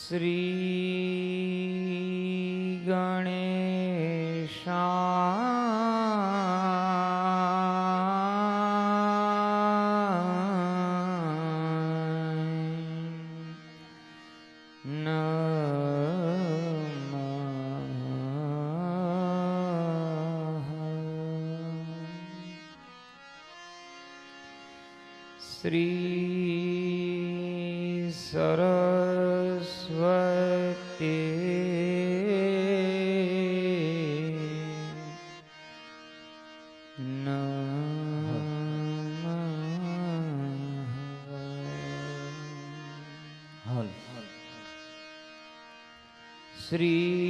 શ્રી ગણેશાય નમઃ. શ્રી સરસ્વતી નમઃ. શ્રીમદાચાર્યો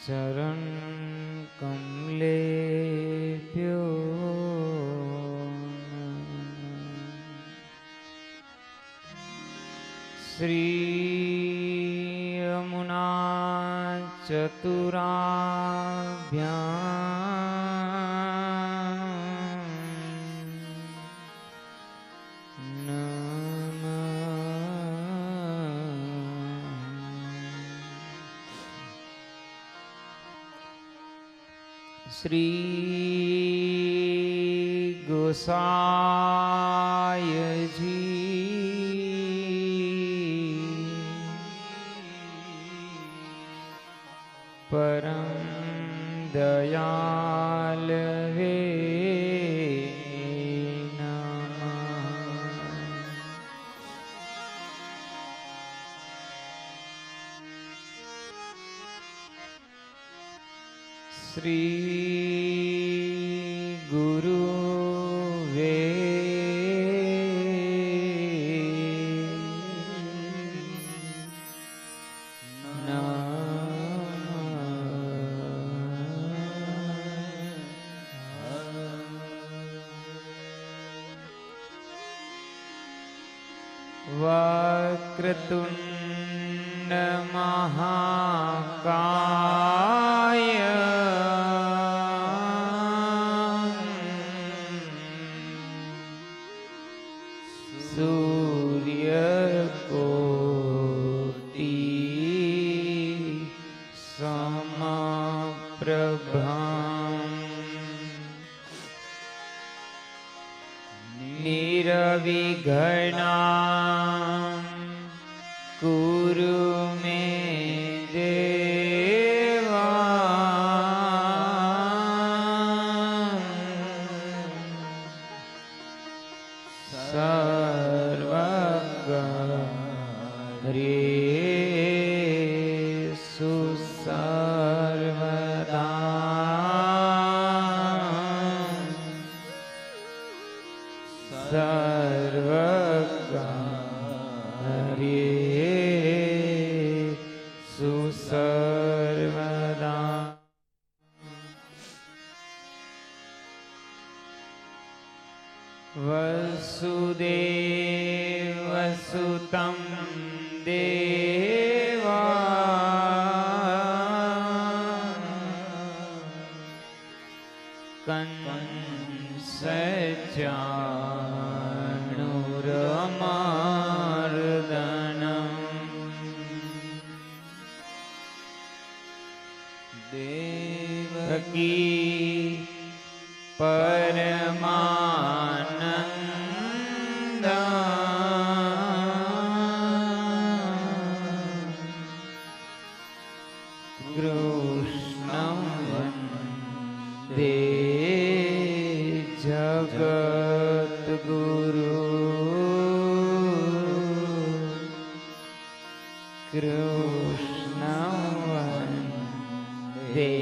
ચરણ કમલેભ્યો શ્રી યમુના ચતુરાભ્યામ નમઃ. શ્રી ગોસાઈજી પરમ દયાલ વે નમઃ. શ્રી ગુરુવે વક્રતુંડ મહાકાય સૂર્યકોટિ સમપ્રભા નિરવિઘ્ના કુરુ મે દેવા સર્વગરેષુ સર્વદા સર્વગરેષુ સર્વદા. વસુદેવસુતં દેવા કંસચાણૂરમર્દનમ દેવકી પરમાનંદ કૃષ્ણં વંદે જગદ્ગુરુ કૃષ્ણં વંદે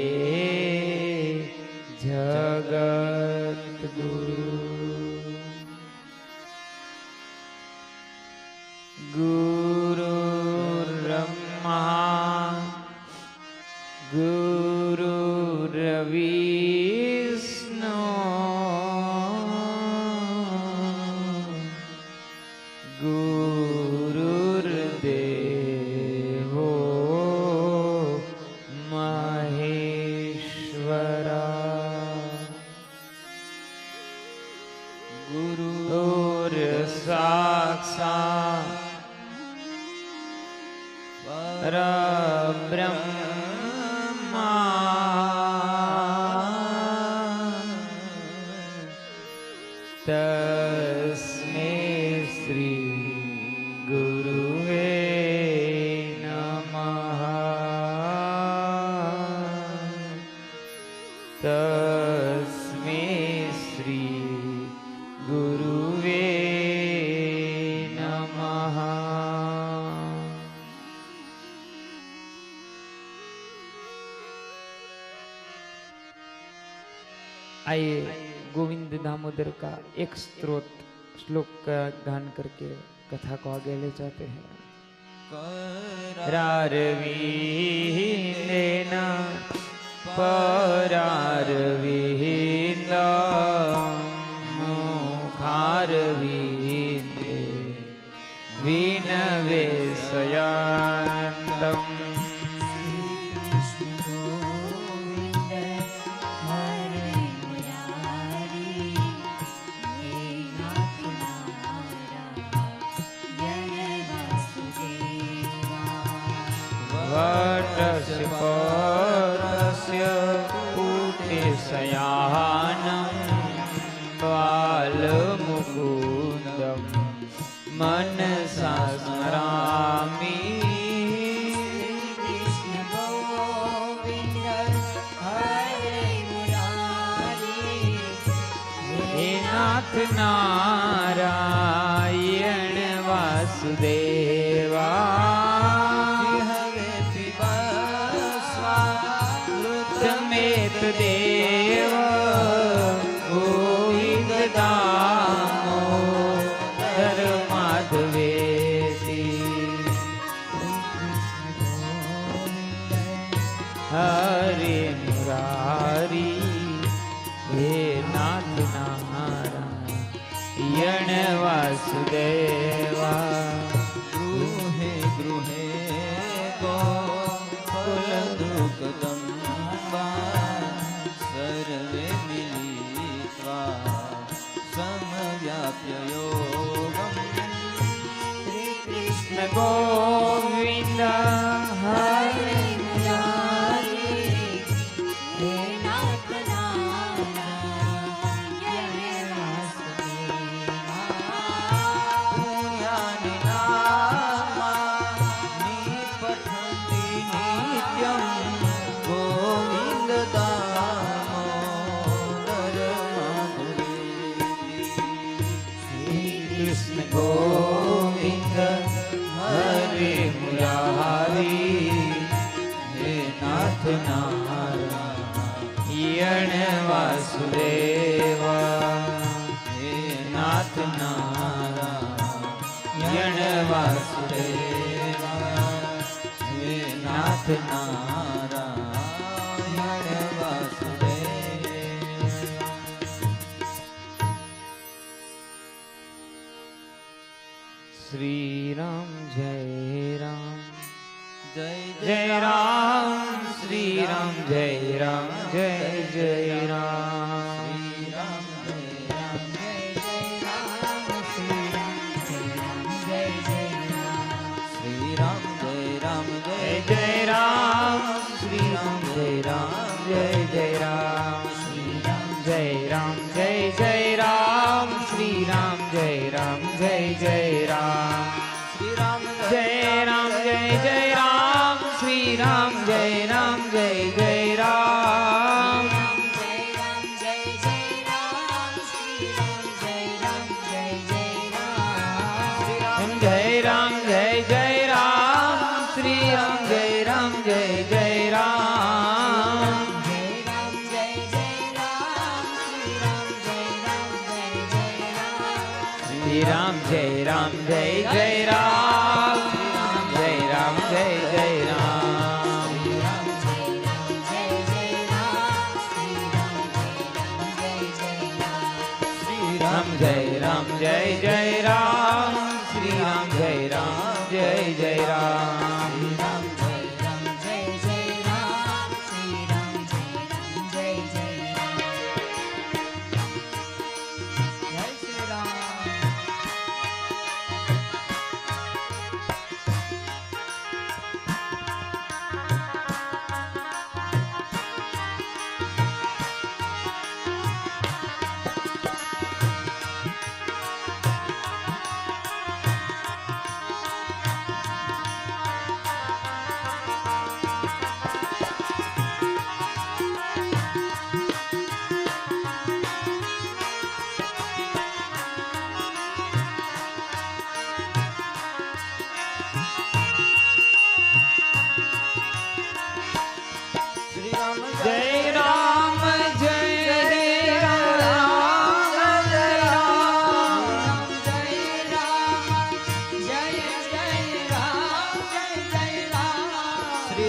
જગદ્ગુરુ. ગુરુર્બ્રહ્મા ગુરુર્વિષ્ણુ ગુરુર્દેવો મહેશ્વર. परब्रह्मा तस्मै श्री गुरुवे नमः तस्मै श्री गुरुवे नमः। आइए गोविंद दामोदर का एक स्त्रोत श्लोक का गान करके कथा को आगे ले जाते हैं। करारविंदेन परारविंदं मुखारविंदे विनवेशयन्तम् वटस्य परस्य कुटिशयानं बालमुकुन्दं मनसा स्मरामि। हे नाथ नारायण वासुदेवा देव गोविंद दामोदर माधवेति हरे मुरारी हे नाथ नारायण वासुदेवा। गृहे गृहे गोकुल दुःखदं सर्वे मिलित्वा समव्याप्य योगम्। श्री कृष्ण गोविंद हरे मुरारी हे नाथ नारायण वासुदेवा। पुण्यानि नामानि पठन्ति नित्यं गोविंद कृष्ण गोविंद हरे मुरारी हे नाथ नारायण वासुदेवा। हे नाथ नारायण वासुदेवा। हे नाथ नारायण वासुदेवा। श्री राम जय राम जय जय राम। श्री राम जय राम जय जय राम। श्री राम जय राम जय जय राम। श्री राम जय राम जय जय राम। श्री राम जय राम जय जय राम। श्री राम जय राम जय जय राम। श्री राम जय राम जय जय राम। श्री राम जय राम जय जय राम। श्री राम जय राम जय जय राम। श्री राम जय राम जय जय राम। जय राम जय जय राम। श्री राम जय राम जय जय राम। जय राम जय जय राम। श्री राम जय राम जय जय राम। जय राम जय जय राम। श्री राम जय राम जय जय राम। श्री राम जय राम जय जय राम। जय राम जय जय राम। श्री राम जय राम जय जय राम। श्री राम जय राम जय जय राम। श्री राम जय राम जय जय राम। श्री राम जय राम जय जय राम। जय श्री राम।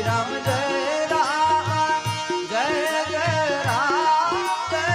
राम जय राम जय जय राम जय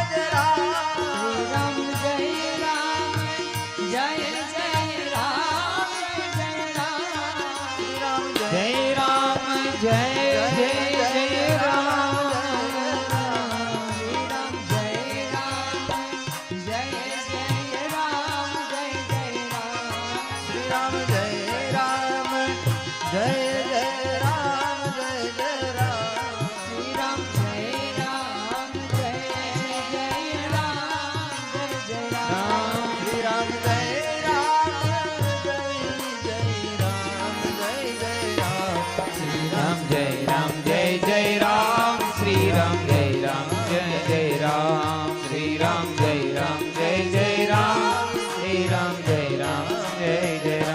राम जय राम जय जय राम जय राम जय राम जय जय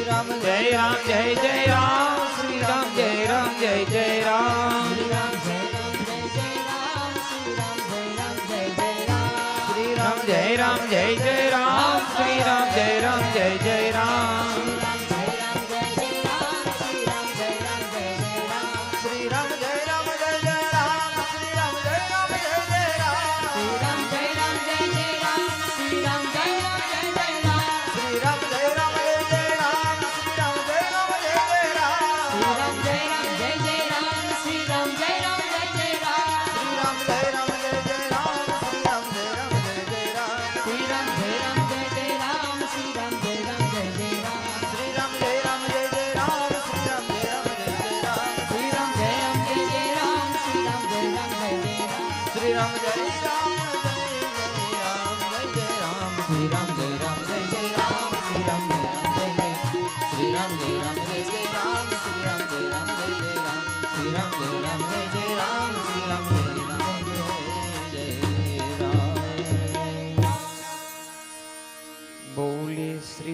राम जय राम जय जय राम श्री राम जय राम जय जय राम श्री राम जय राम जय जय राम श्री राम जय राम जय जय राम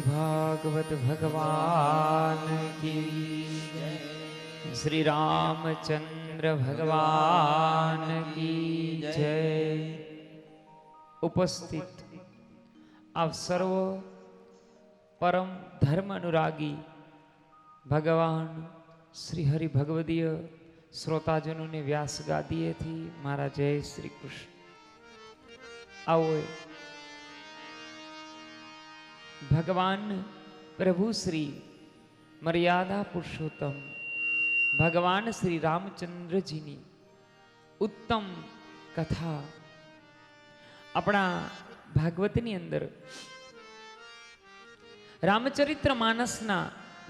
भागवत भगवान की श्री रामचंद्र भगवान की जय। उपस्थित आप सर्व परम धर्म अनुरागी भगवान श्री हरि भगवदीय श्रोताजनों ने व्यास गादीए थी मारा जय श्री कृष्ण। आओ भगवान प्रभु श्री मर्यादा पुरुषोत्तम भगवान श्री रामचंद्र जी की उत्तम कथा अपना भागवतनी अंदर रामचरित्र मानसना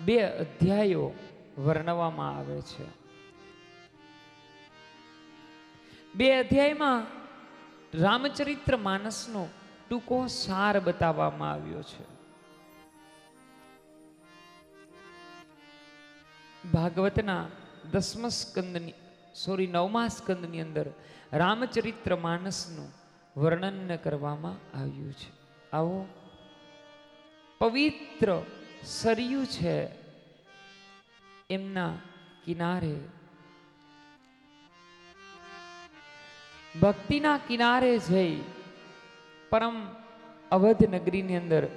2 अध्यायो वर्णवामां आवे छे। 2 अध्यायमां रामचरित्र मानसनो टूको सार बताववामां आव्यो छे। भागवतना 10मा स्कंदनी 9मा स्कंदनी अंदर रामचरित्र मानसनु वर्णन करवामां आव्युं छे। आवो पवित्र सरयू छे एमना किनारे भक्तिना किनारे जई परम अवध नगरीनी अंदर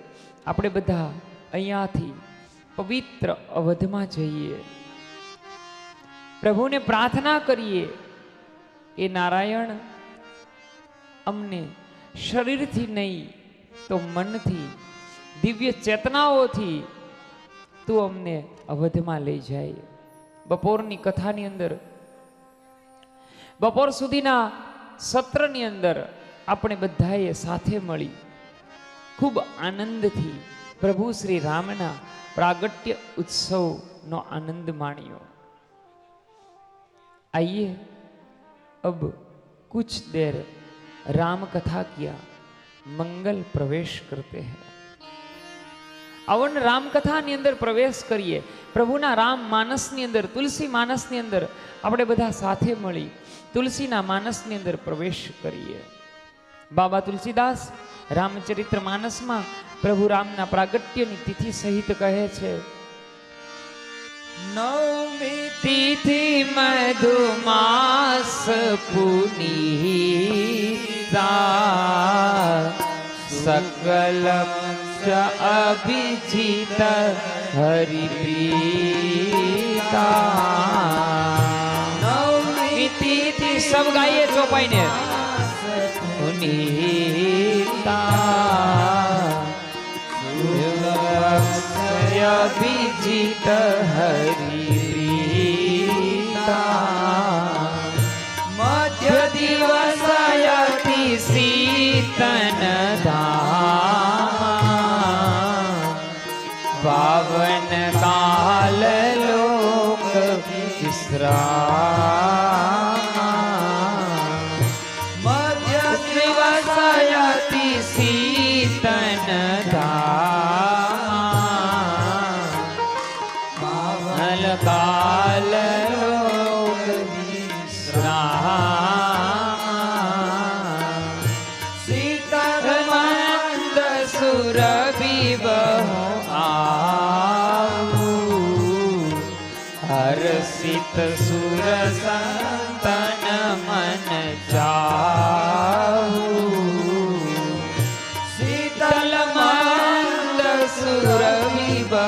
आपणे बधा अहींयाथी पवित्र अवधमां जईए प्रभुने प्रार्थना करिए कि नारायण अमने शरीरथी नहीं तो मनथी दिव्य चेतनाओथी तू अमने अवधमां लई जाय। बपोरनी कथानी अंदर बपोर सुधीना सत्रनी अंदर આપણે બધાએ સાથે મળી ખૂબ આનંદથી પ્રભુ શ્રી રામના प्रागट्य उत्सव नो आनंद माणियो। आइए अब कुछ देर राम कथा किया मंगल प्रवेश करते हैं। અવન રામકથાની અંદર પ્રવેશ કરીએ, પ્રભુના રામ માનસની અંદર, તુલસી માનસની અંદર આપણે બધા સાથે મળી તુલસીના માનસની અંદર પ્રવેશ કરીએ. બાબા તુલસીદાસ રામચરિત્ર માનસમાં પ્રભુ રામના પ્રાગટ્યની તિથિ સહિત કહે છે, નવમી તિથિ મધુમાસ પુનીતા સકલ અભિજીત હરિપ્રીતા. નવમી તિથિ સબ ગાઈએ ચોપાઈને. પુનીતા અભિજીત હરિપ્રીતા. મધ્ય દિવસયતિ શીતન ધામ પાવન કાલ લોક વિશ્રામ. મધ્ય દિવસયતિ શીતન ધામ કાલ લોક વિશ્રામ. શીતલ મંદ સુરભિબહુ આવું હર્ષિત સુર સંતન મન ચાહું. શીતલ મંદ સુરભિબહુ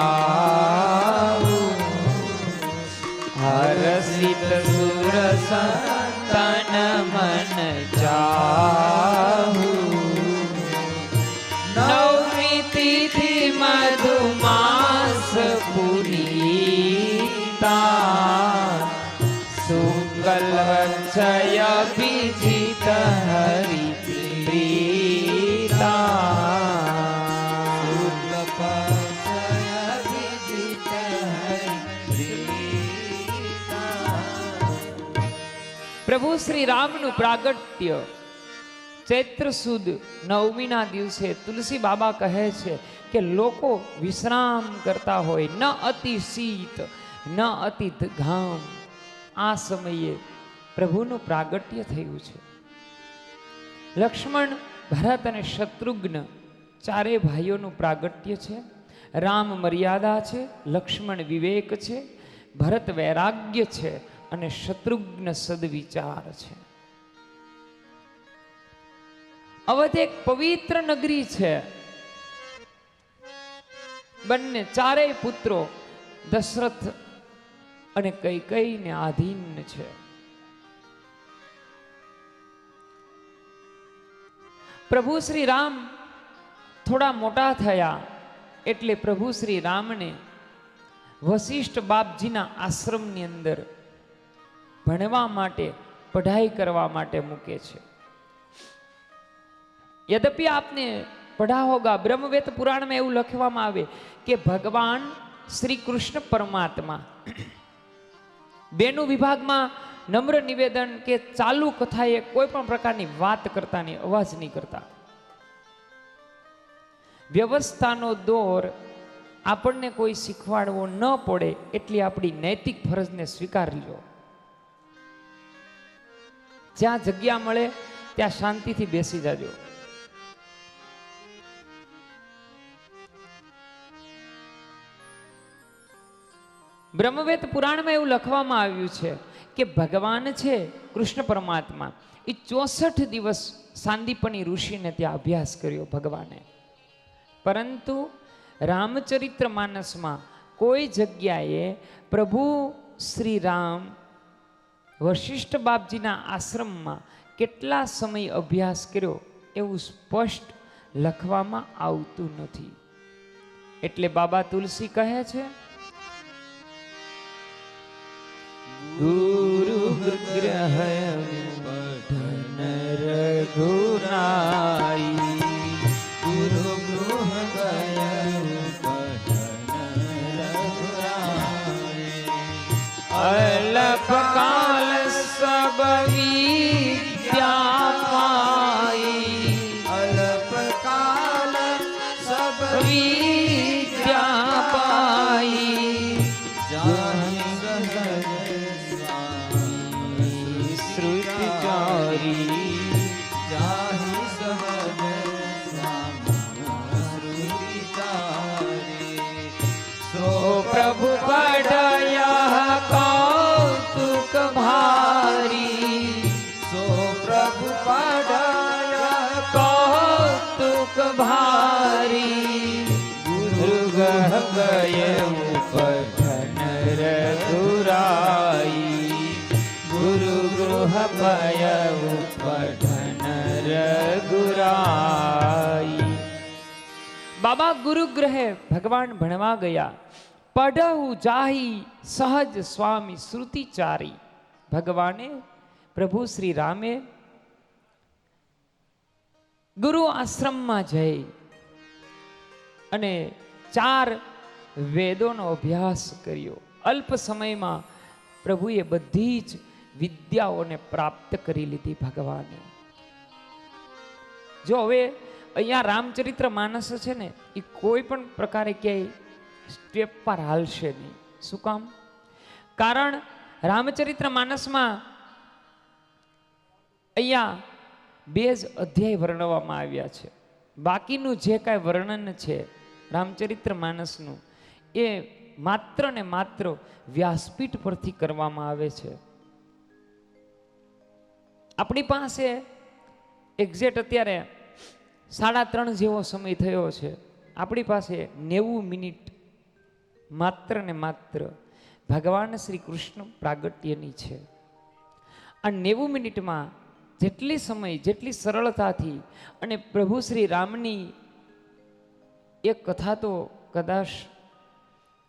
આવું હર્ષિત સુર સંતન મન ચાહું. નવમી તિથિ મધુમાસ પુનીતા શુક્લ વક્ષય અભિજીત હરિપ્રીતા. પ્રભુ શ્રી રામનું પ્રાગટ્ય ચૈત્ર સુદ નવમીના દિવસે તુલસી બાબા કહે છે કે લોકો વિશ્રામ કરતા હોય, ન અતિ શીત ન અતિ ઘામ, આ સમયે પ્રભુનું પ્રાગટ્ય થયું છે. લક્ષ્મણ, ભરત અને શત્રુઘ્ન ચારેય ભાઈઓનું પ્રાગટ્ય છે. રામ મર્યાદા છે, લક્ષ્મણ વિવેક છે, ભરત વૈરાગ્ય છે અને શત્રુઘ્ન સદવિચાર છે. અવધ એક પવિત્ર નગરી છે. બંને ચારેય પુત્રો દશરથ અને કૈકેયીને આધીન છે. પ્રભુ શ્રી રામ થોડા મોટા થયા એટલે પ્રભુ શ્રી રામને વશિષ્ઠ બાપજીના આશ્રમની અંદર ભણવા માટે, પઢાઈ કરવા માટે મૂકે છે. यद्यपि आपने पढ़ा होगा ब्रह्मवेद पुराण में એવું લખવામાં આવે કે ભગવાન શ્રી કૃષ્ણ પરમાત્મા બેનું વિભાગમાં નમ્ર નિવેદન કે ચાલુ કથાએ કોઈ પણ પ્રકારની વાત કરતા નહીં, અવાજ નહીં કરતા. વ્યવસ્થાનો દોર આપણને કોઈ શીખવાડવો ન પડે એટલી આપણી નૈતિક ફરજને સ્વીકારજો. જ્યાં જગ્યા મળે ત્યાં શાંતિથી બેસી જાજો. બ્રહ્મવેદ પુરાણમાં એવું લખવામાં આવ્યું છે કે ભગવાન છે કૃષ્ણ પરમાત્મા એ 64 દિવસ સાંદીપની ઋષિને ત્યાં અભ્યાસ કર્યો ભગવાને. પરંતુ રામચરિત્ર માનસમાં કોઈ જગ્યાએ પ્રભુ શ્રી રામ વશિષ્ઠ બાપજીના આશ્રમમાં કેટલા સમય અભ્યાસ કર્યો એવું સ્પષ્ટ લખવામાં આવતું નથી. એટલે બાબા તુલસી કહે છે, ગુરુ ગ્રહ પઠન રઘુરાઈ. ગુરુ ગૃહ ગયું પઠન રઘુરાઈ. અલ્પકાલ સબ વિદ્યા પાઈ. અલ્પકાલ સબ વિદ્યા ભય ઉપઢન રઘુરાઈ. બાબા ગુરુગ્રહે ભગવાન ભણવા ગયા. પઢહુ જાહી સહજ સ્વામી શ્રુતિચારી. ભગવાને પ્રભુ શ્રી રામે ગુરુ આશ્રમમાં જઈ અને 4 વેદોનો અભ્યાસ કર્યો. અલ્પ સમયમાં પ્રભુએ બધી જ વિદ્યાઓને પ્રાપ્ત કરી લીધી ભગવાને. જો હવે અહીંયા રામચરિત્ર માનસ છે ને, એ કોઈ પણ પ્રકારે ક્યાંય સ્ટેપ પર હાલશે નહીં. શું કામ? કારણ રામચરિત્ર માનસમાં અહીંયા 2 જ અધ્યાય વર્ણવવામાં આવ્યા છે. બાકીનું જે કાંઈ વર્ણન છે રામચરિત્ર માનસનું, એ માત્ર ને માત્ર વ્યાસપીઠ પરથી કરવામાં આવે છે. આપણી પાસે એક્ઝેક્ટ અત્યારે 3:30 જેવો સમય થયો છે. આપણી પાસે 90 મિનિટ માત્ર ને માત્ર ભગવાન શ્રી કૃષ્ણ પ્રાગટ્યની છે. આ 90 મિનિટમાં જેટલી સમય, જેટલી સરળતાથી અને પ્રભુ શ્રી રામની એક કથા તો કદાચ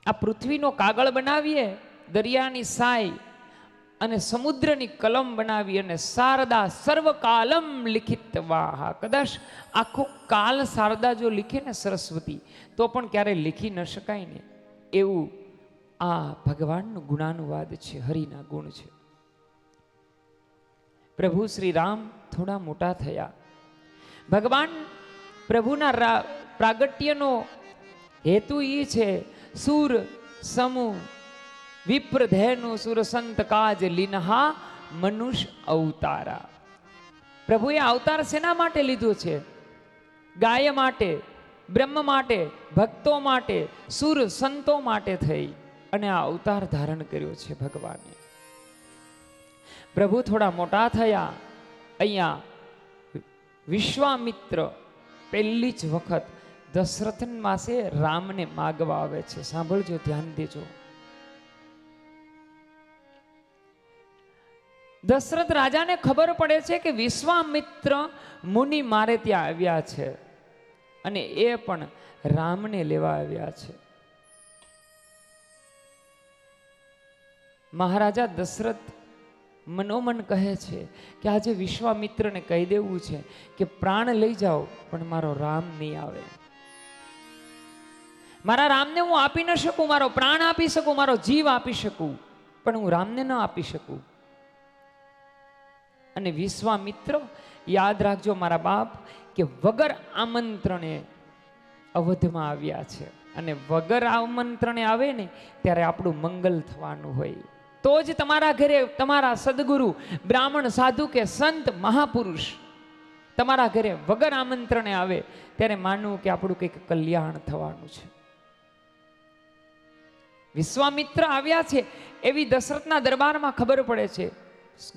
આ પૃથ્વીનો કાગળ બનાવીએ, દરિયાની સાય અને સમુદ્રની કલમ બનાવી અને શારદા સર્વકાલમ લિખિત વાહા, કદાચ આખો કાલ શારદા જો લીખે ને સરસ્વતી, તો પણ ક્યારે લીખી ન શકાય ને એવું આ ભગવાનનું ગુણાનુવાદ છે, હરિના ગુણ છે. પ્રભુ શ્રી રામ થોડા મોટા થયા. ભગવાન પ્રભુના પ્રાગટ્યનો હેતુ એ છે, સુર સમૂહ વિપ્રધેનું સુર સંત કાજ લીનહા મનુષ્ય અવતારા. પ્રભુએ અવતાર શેના માટે લીધો છે? ગાય માટે, બ્રહ્મ માટે, ભક્તો માટે, સુર સંતો માટે થઈ અને આ અવતાર ધારણ કર્યો છે ભગવાને. પ્રભુ થોડા મોટા થયા. અહીંયા વિશ્વામિત્ર પહેલી જ વખત દશરથ પાસે રામને માગવા આવે છે. સાંભળજો, ધ્યાન દેજો. દશરથ રાજાને ખબર પડે છે કે વિશ્વામિત્ર મુનિ મારે ત્યાં આવ્યા છે અને એ પણ રામને લેવા આવ્યા છે. મહારાજા દશરથ મનોમન કહે છે કે આજે વિશ્વામિત્રને કહી દેવું છે કે પ્રાણ લઈ જાઓ પણ મારો રામ નહીં આવે. મારા રામને હું આપી ન શકું, મારો પ્રાણ આપી શકું, મારો જીવ આપી શકું, પણ હું રામને ન આપી શકું. અને વિશ્વામિત્ર, યાદ રાખજો મારા બાપ, કે વગર આમંત્રણે અવધમાં આવ્યા છે. અને વગર આમંત્રણે આવે ને ત્યારે આપણું મંગલ થવાનું હોય. તો જ તમારા ઘરે તમારા સદગુરુ, બ્રાહ્મણ, સાધુ કે સંત મહાપુરુષ તમારા ઘરે વગર આમંત્રણે આવે ત્યારે માનવું કે આપણું કંઈક કલ્યાણ થવાનું છે. વિશ્વામિત્ર આવ્યા છે એવી દશરથના દરબારમાં ખબર પડે છે.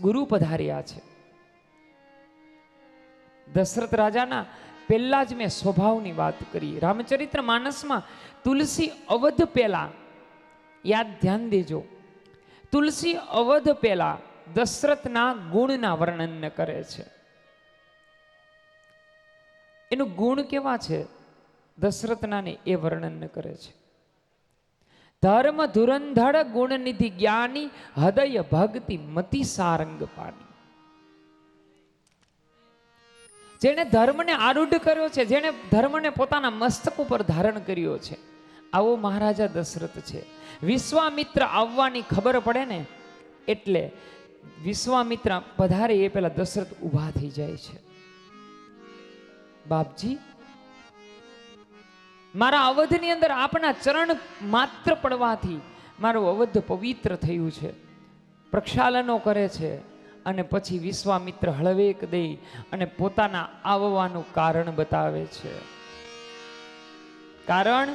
ગુરુ પધાર્યા છે. દશરથ રાજાના પહેલા જ મેં સ્વભાવની વાત કરી. રામચરિત્ર માનસમાં તુલસી અવધ પહેલા, યાદ ધ્યાન દેજો, તુલસી અવધ પહેલા દશરથના ગુણના વર્ણન કરે છે. એનું ગુણ કેવા છે દશરથના ને એ વર્ણન કરે છે. ધર્મ ધુરંધર ગુણ નિધિ જ્ઞાની હૃદય ભક્તિ મતિ સારંગ પાની. જેને ધર્મને આરૂઢ કર્યો છે, જેને ધર્મને પોતાના મસ્તક ઉપર ધારણ કર્યો છે, આવો મહારાજા દશરથ છે. વિશ્વામિત્ર આવવાની ખબર પડે ને એટલે વિશ્વામિત્ર પધારે એ પેલા દશરથ ઊભા થઈ જાય છે. બાપજી, મારા અવધની અંદર આપના ચરણ માત્ર પડવાથી મારું અવધ પવિત્ર થયું છે. પ્રક્ષાલનો કરે છે અને પછી વિશ્વામિત્ર હળવેક દઈ અને પોતાના આવવાનું કારણ બતાવે છે. કારણ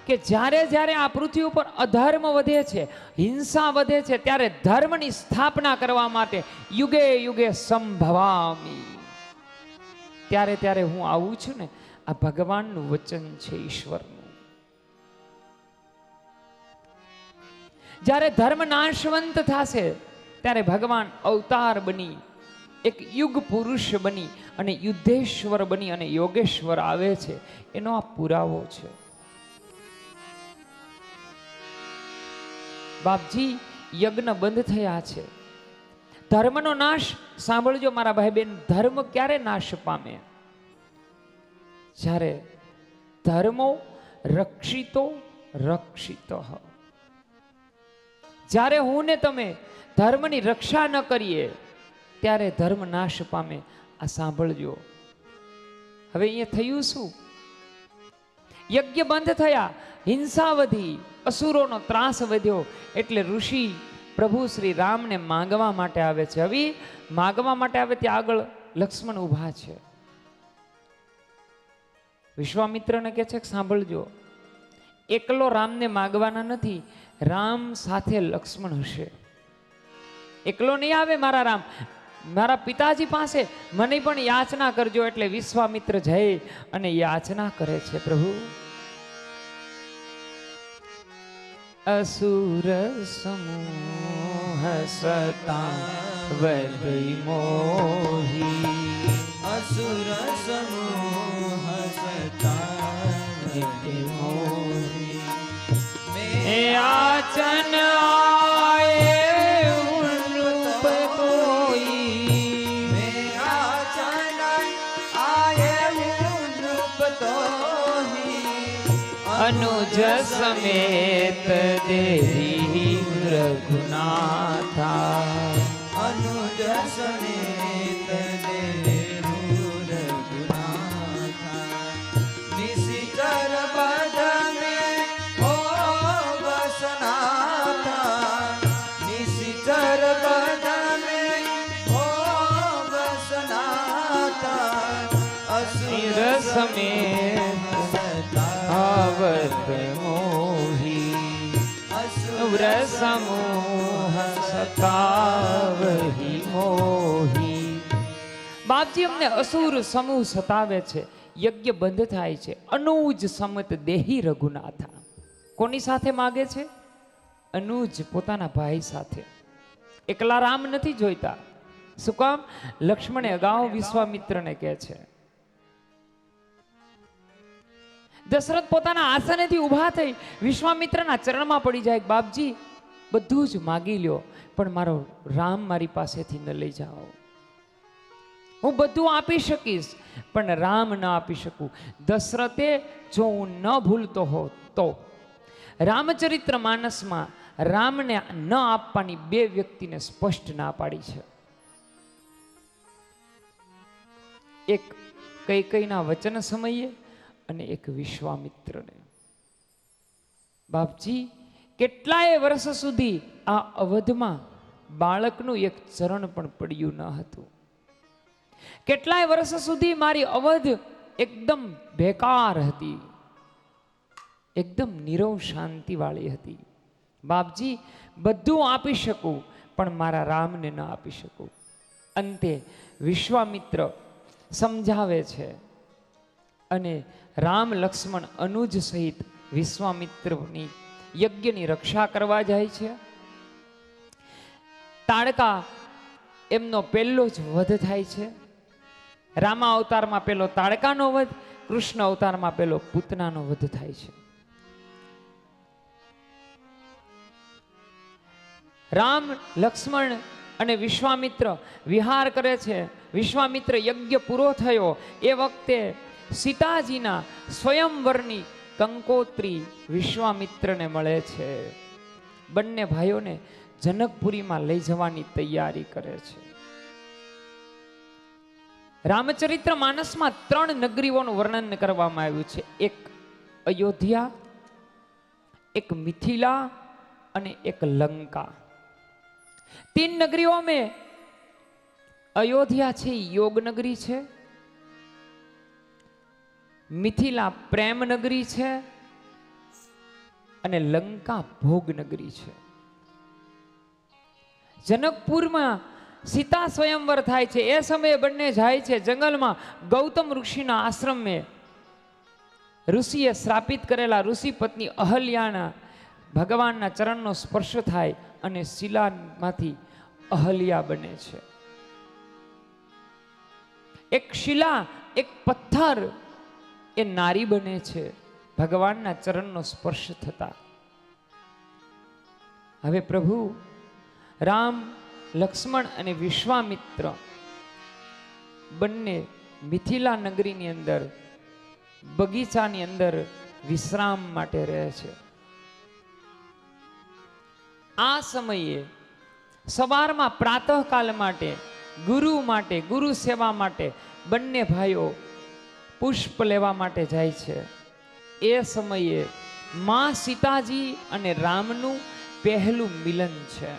કે જ્યારે જ્યારે આ પૃથ્વી ઉપર અધર્મ વધે છે, હિંસા વધે છે, ત્યારે ધર્મની સ્થાપના કરવા માટે યુગે યુગે સંભવામી, ત્યારે ત્યારે હું આવું છું ને. આ ભગવાનનું વચન છે, ઈશ્વરનું. જ્યારે ધર્મ નાશવંત થશે ત્યારે ભગવાન અવતાર બની, એક યુગ પુરુષ બની અને યુદ્ધેશ્વર બની અને યોગેશ્વર આવે છે, એનો આ પુરાવો છે. બાપજી, યજ્ઞ બંધ થયા છે. ધર્મનો નાશ, સાંભળજો મારા ભાઈ બહેન, ધર્મ ક્યારે નાશ પામે? જ્યારે ધર્મો રક્ષિતો રક્ષિતો. જ્યારે હું ને તમે ધર્મની રક્ષા ન કરીએ ત્યારે ધર્મ નાશ પામે. આ સાંભળજો. હવે અહીંયા થયું શું? યજ્ઞ બંધ થયા, હિંસા વધી, અસુરોનો ત્રાસ વધ્યો, એટલે ઋષિ પ્રભુ શ્રી રામને માંગવા માટે આવે છે. હવે માંગવા માટે આવે ત્યાં આગળ લક્ષ્મણ ઊભા છે. વિશ્વામિત્રને કહે છે કે સાંભળજો, એકલો રામને માંગવાના નથી, રામ સાથે લક્ષ્મણ હશે. એકલો નહીં આવે મારા રામ, મારા પિતાજી પાસે મને પણ યાચના કરજો. એટલે વિશ્વામિત્ર જઈ અને યાચના કરે છે. પ્રભુ, અસુર સમૂહ સતા વૈ મોહી, असुर समूह सता मोही, याचन आए उल्लूप कोई, याचन आए उल्लूप तोही, अनुज समेत देही रघुनाथा, अनुज समेत देहु रघुनाथा, निशिचर बद में हो बसनाथा, निशिचर बद में हो बसनाथा, असुर समेत आवत मोही, असुर समूह સતાવહી મોહી. બાપજી, અમને અસુર સમૂહ સતાવે છે, યજ્ઞ બંધ થાય છે. અનુજ સમત દેહી રઘુનાથા. કોની સાથે માગે છે? અનુજ, પોતાના ભાઈ સાથે. એકલા રામ નથી જોઈતા. શું કામ? લક્ષ્મણે અગાઉ વિશ્વામિત્રને કહે છે. દશરથ પોતાના આસનેથી ઊભા થઈ વિશ્વામિત્રના ચરણમાં પડી જાય. બાપજી, બધું જ માગી લ્યો, પણ મારો રામ મારી પાસેથી ન લઈ જાઓ. હું બધું આપી શકીશ, પણ રામ ન આપી શકું. દશરથે જો હું ન ભૂલતો હોત તો રામચરિત્ર માનસમાં રામને ન આપવાની બે વ્યક્તિને સ્પષ્ટ ના પાડી છે. એક કૈકેયીના વચન સમયે અને એક વિશ્વામિત્રને. બાપજી, કેટલાય વર્ષ સુધી આ અવધમાં બાળકનું એક ચરણ પણ પડ્યું ન હતું. કેટલાય વર્ષ સુધી મારી અવધ એકદમ બેકાર હતી, એકદમ નીરવ શાંતિ વાળી હતી. બાપજી, બધું આપી શકું, પણ મારા રામને ન આપી શકું. અંતે વિશ્વામિત્ર સમજાવે છે અને રામ, લક્ષ્મણ, અનુજ સહિત વિશ્વામિત્રની યજ્ઞની રક્ષા કરવા જાય છે. તાડકા એમનો પહેલો જ વધ થાય છે. રામા અવતારમાં પેલો તાડકાનો વધ, કૃષ્ણ અવતારમાં પેલો પૂતનાનો વધ થાય છે. રામ, લક્ષ્મણ અને વિશ્વામિત્ર વિહાર કરે છે. વિશ્વામિત્ર યજ્ઞ પૂરો થયો એ વખતે સીતાજીના સ્વયંવરની કંકોત્રી વિશ્વામિત્રને મળે છે. બંને ભાઈઓને જનકપુરીમાં લઈ જવાની તૈયારી કરે છે. રામચરિત્ર માનસમાં 3 નગરીઓનું વર્ણન કરવામાં આવ્યું છે. એક અયોધ્યા, એક મિથિલા અને એક લંકા. 3 નગરીઓ में અયોધ્યા છે યોગ નગરી છે, મિથિલા પ્રેમ નગરી છે અને લંકા ભોગ નગરી છે. જનકપુરમાં સીતા સ્વયંવર થાય છે. એ સમયે બંને જાય છે જંગલમાં. ગૌતમ ઋષિના આશ્રમે ઋષિએ શ્રાપિત કરેલા ઋષિ પત્ની અહલ્યાના ભગવાનના ચરણનો સ્પર્શ થાય અને શિલામાંથી અહલ્યા બને છે. એક શિલા, એક પથ્થર એ નારી બને છે ભગવાનના ચરણનો સ્પર્શ થતા. હવે પ્રભુ રામ, લક્ષ્મણ અને વિશ્વામિત્ર બંને મિથિલા નગરીની અંદર બગીચાની અંદર વિશ્રામ માટે રહે છે. આ સમયે સવારમાં પ્રાતઃકાલ માટે, ગુરુ સેવા માટે બંને ભાઈઓ પુષ્પ લેવા માટે જાય છે. એ સમયે માં સીતાજી અને રામનું પહેલું મિલન છે.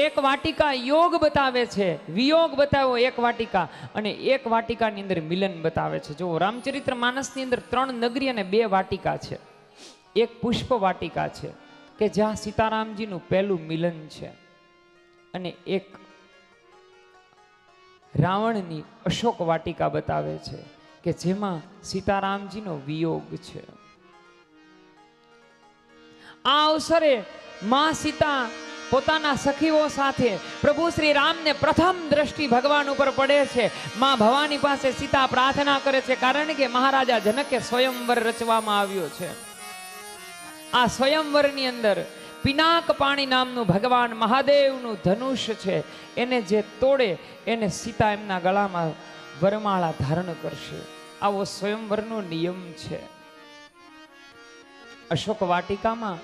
એક વાટિકા યોગ બતાવે છે, વિયોગ બતાવ્યો એક વાટિકા, અને એક વાટિકાની અંદર મિલન બતાવે છે. જો રામચરિત્ર માનસની અંદર 3 નગરી અને 2 વાટિકા છે. એક પુષ્પ વાટિકા છે કે જ્યાં સીતારામજીનું પહેલું મિલન છે, અને એક રાવણની અશોક વાટિકા બતાવે છે કે જેમાં સીતારામજીનો વિયોગ છે. આ અવસરે માં સીતા પોતાના સખીઓ સાથે પ્રભુ શ્રી રામને પ્રથમ દ્રષ્ટિ ભગવાન ઉપર પડે છે. માં ભવાની પાસે સીતા પ્રાર્થના કરે છે, કારણ કે મહારાજા જનકે સ્વયંવર રચવામાં આવ્યો છે. આ સ્વયંવરની અંદર પિનાક પાણી નામનું ભગવાન મહાદેવનું ધનુષ છે, એને જે તોડે એને સીતા એમના ગળામાં વરમાળા ધારણ કરશે. આવો સ્વયંવરનો નિયમ છે. અશોક વાટિકામાં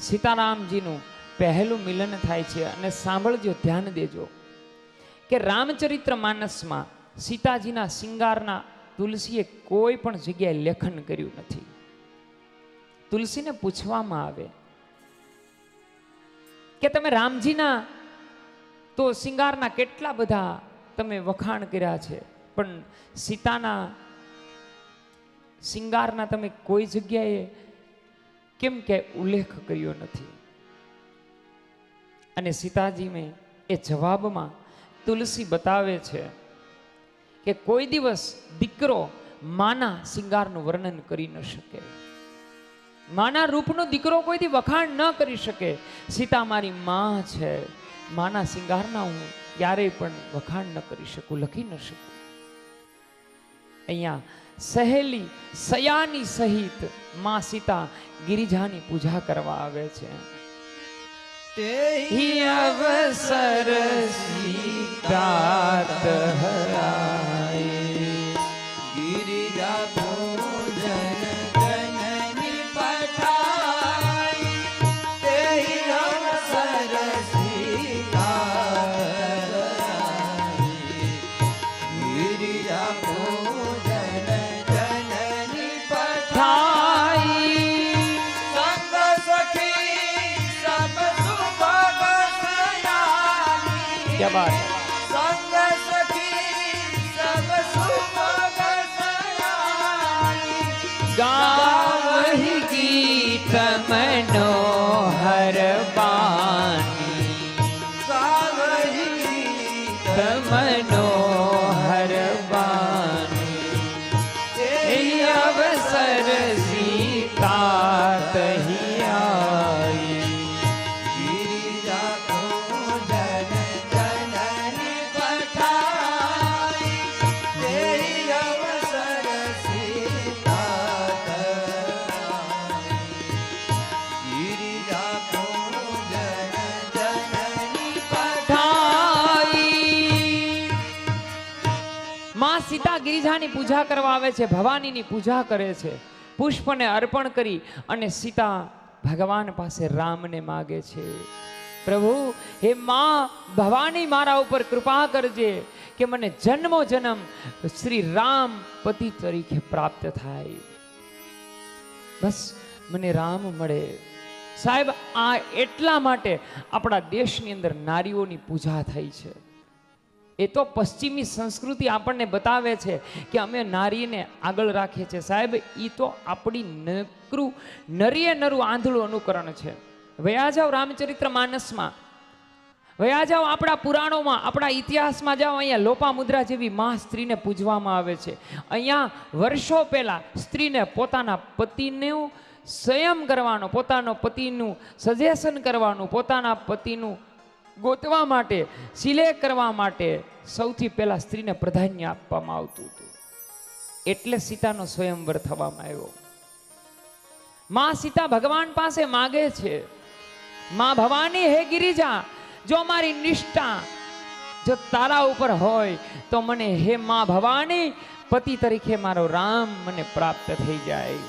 સીતારામજીનું પહેલું મિલન થાય છે. અને સાંભળજો, ધ્યાન દેજો કે રામચરિત્ર માનસમાં સીતાજીના શિંગારના તુલસીએ કોઈ પણ જગ્યાએ લેખન કર્યું નથી. તુલસીને પૂછવામાં આવે કે તમે રામજીના તો શિંગારના કેટલા બધા તમે વખાણ કર્યા છે, પણ સીતાના શિંગારના તમે કોઈ જગ્યાએ કેમ કે ઉલ્લેખ કર્યો નથી. અને સીતાજી મેં એ જવાબમાં તુલસી બતાવે છે કે કોઈ દિવસ દીકરો માના શિંગારનું વર્ણન કરી ન શકે, માના રૂપનો દીકરો કોઈથી વખાણ ન કરી શકે. સીતા મારી માં છે, માના શિંગારના હું ક્યારેય પણ વખાણ ન કરી શકું, લખી ન શકું. અહીંયા સહેલી સયાની સહિત માં સીતા ગિરિજાની પૂજા કરવા આવે છે. તેહી અવસર સીતા તહરાય, ગિરિજા પૂજન જનની પઠાય. તેહી અવસર સીતા તહરાય, ગિરિજા પૂજન જનની પઠાય. સંગ સખી સબ क्या बात है? संग सखी सब सुभग सयानी, गावहि गीत मनोहर बानी, गावहि गीत मनोहर बानी. तेहि अवसर सीता तहि आई, गिरिजा पूजन जननी पठाई. तेहि अवसर सीता तराई, गिरिजा पूजन जननी पठाई. માં સીતા ગિરિજાની પૂજા કરવા આવે છે, ભવાનીની પૂજા કરે છે, પુષ્પને અર્પણ કરી અને સીતા ભગવાન પાસે રામને માગે છે, પ્રભુ હે માં ભવાની મારા ઉપર કૃપા કરજે કે મને જન્મો જન્મ શ્રી રામ પતિ તરીકે પ્રાપ્ત થાય, બસ મને રામ મળે. સાહેબ, આ એટલા માટે આપણા દેશની અંદર નારીઓની પૂજા થઈ છે. એ તો પશ્ચિમી સંસ્કૃતિ આપણને બતાવે છે કે અમે નારીને આગળ રાખીએ છીએ. સાહેબ, એ તો આપણી નકરું નરીએ નરું આંધળું અનુકરણ છે. વયા જાઓ રામચરિત્ર માનસમાં, વયા જાઓ આપણા પુરાણોમાં, આપણા ઇતિહાસમાં જાઓ. અહીંયા લોપામુદ્રા જેવી મા સ્ત્રીને પૂજવામાં આવે છે. અહીંયા વર્ષો પહેલા સ્ત્રીને પોતાના પતિનું સંયમ કરવાનો, પોતાનો પતિનું સજેશન કરવાનું, પોતાના પતિનું ગોતવા માટે, સિલેક્ટ કરવા માટે સૌથી પહેલા સ્ત્રીને પ્રાધાન્ય આપવામાં આવતું હતું. એટલે સીતાનો સ્વયંવર થવામાં આવ્યો. માં સીતા ભગવાન પાસે માગે છે, માં ભવાની હે ગિરિજા, જો મારી નિષ્ઠા જો તારા ઉપર હોય તો મને હે માં ભવાની પતિ તરીકે મારો રામ મને પ્રાપ્ત થઈ જાય.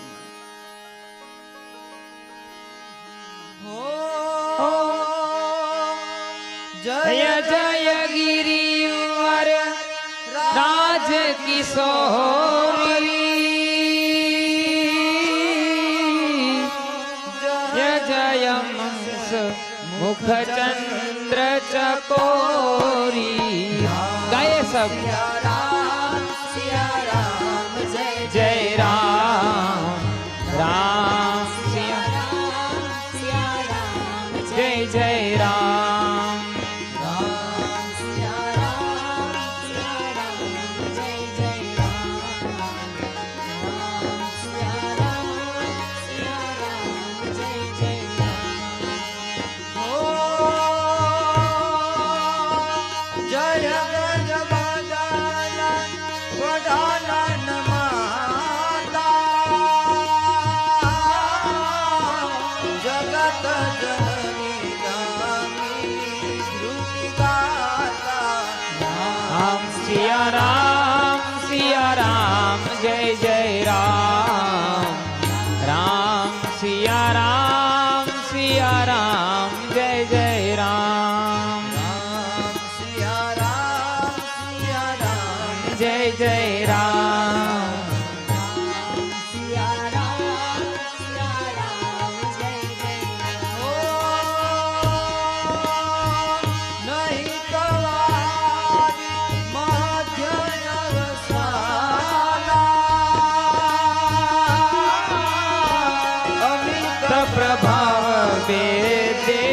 જય જય ગિરિવર રાજ કિશોરી, જય જય મંસ મુખ ચંદ્ર ચકોરી. ગાયે સબ જય રામ રામ જય જય રામ. સિયા રામ જય જય રામ રામ સિયા રામ જય જય રામ સિયા રામ જય જય રામ. प्रभाव बेदे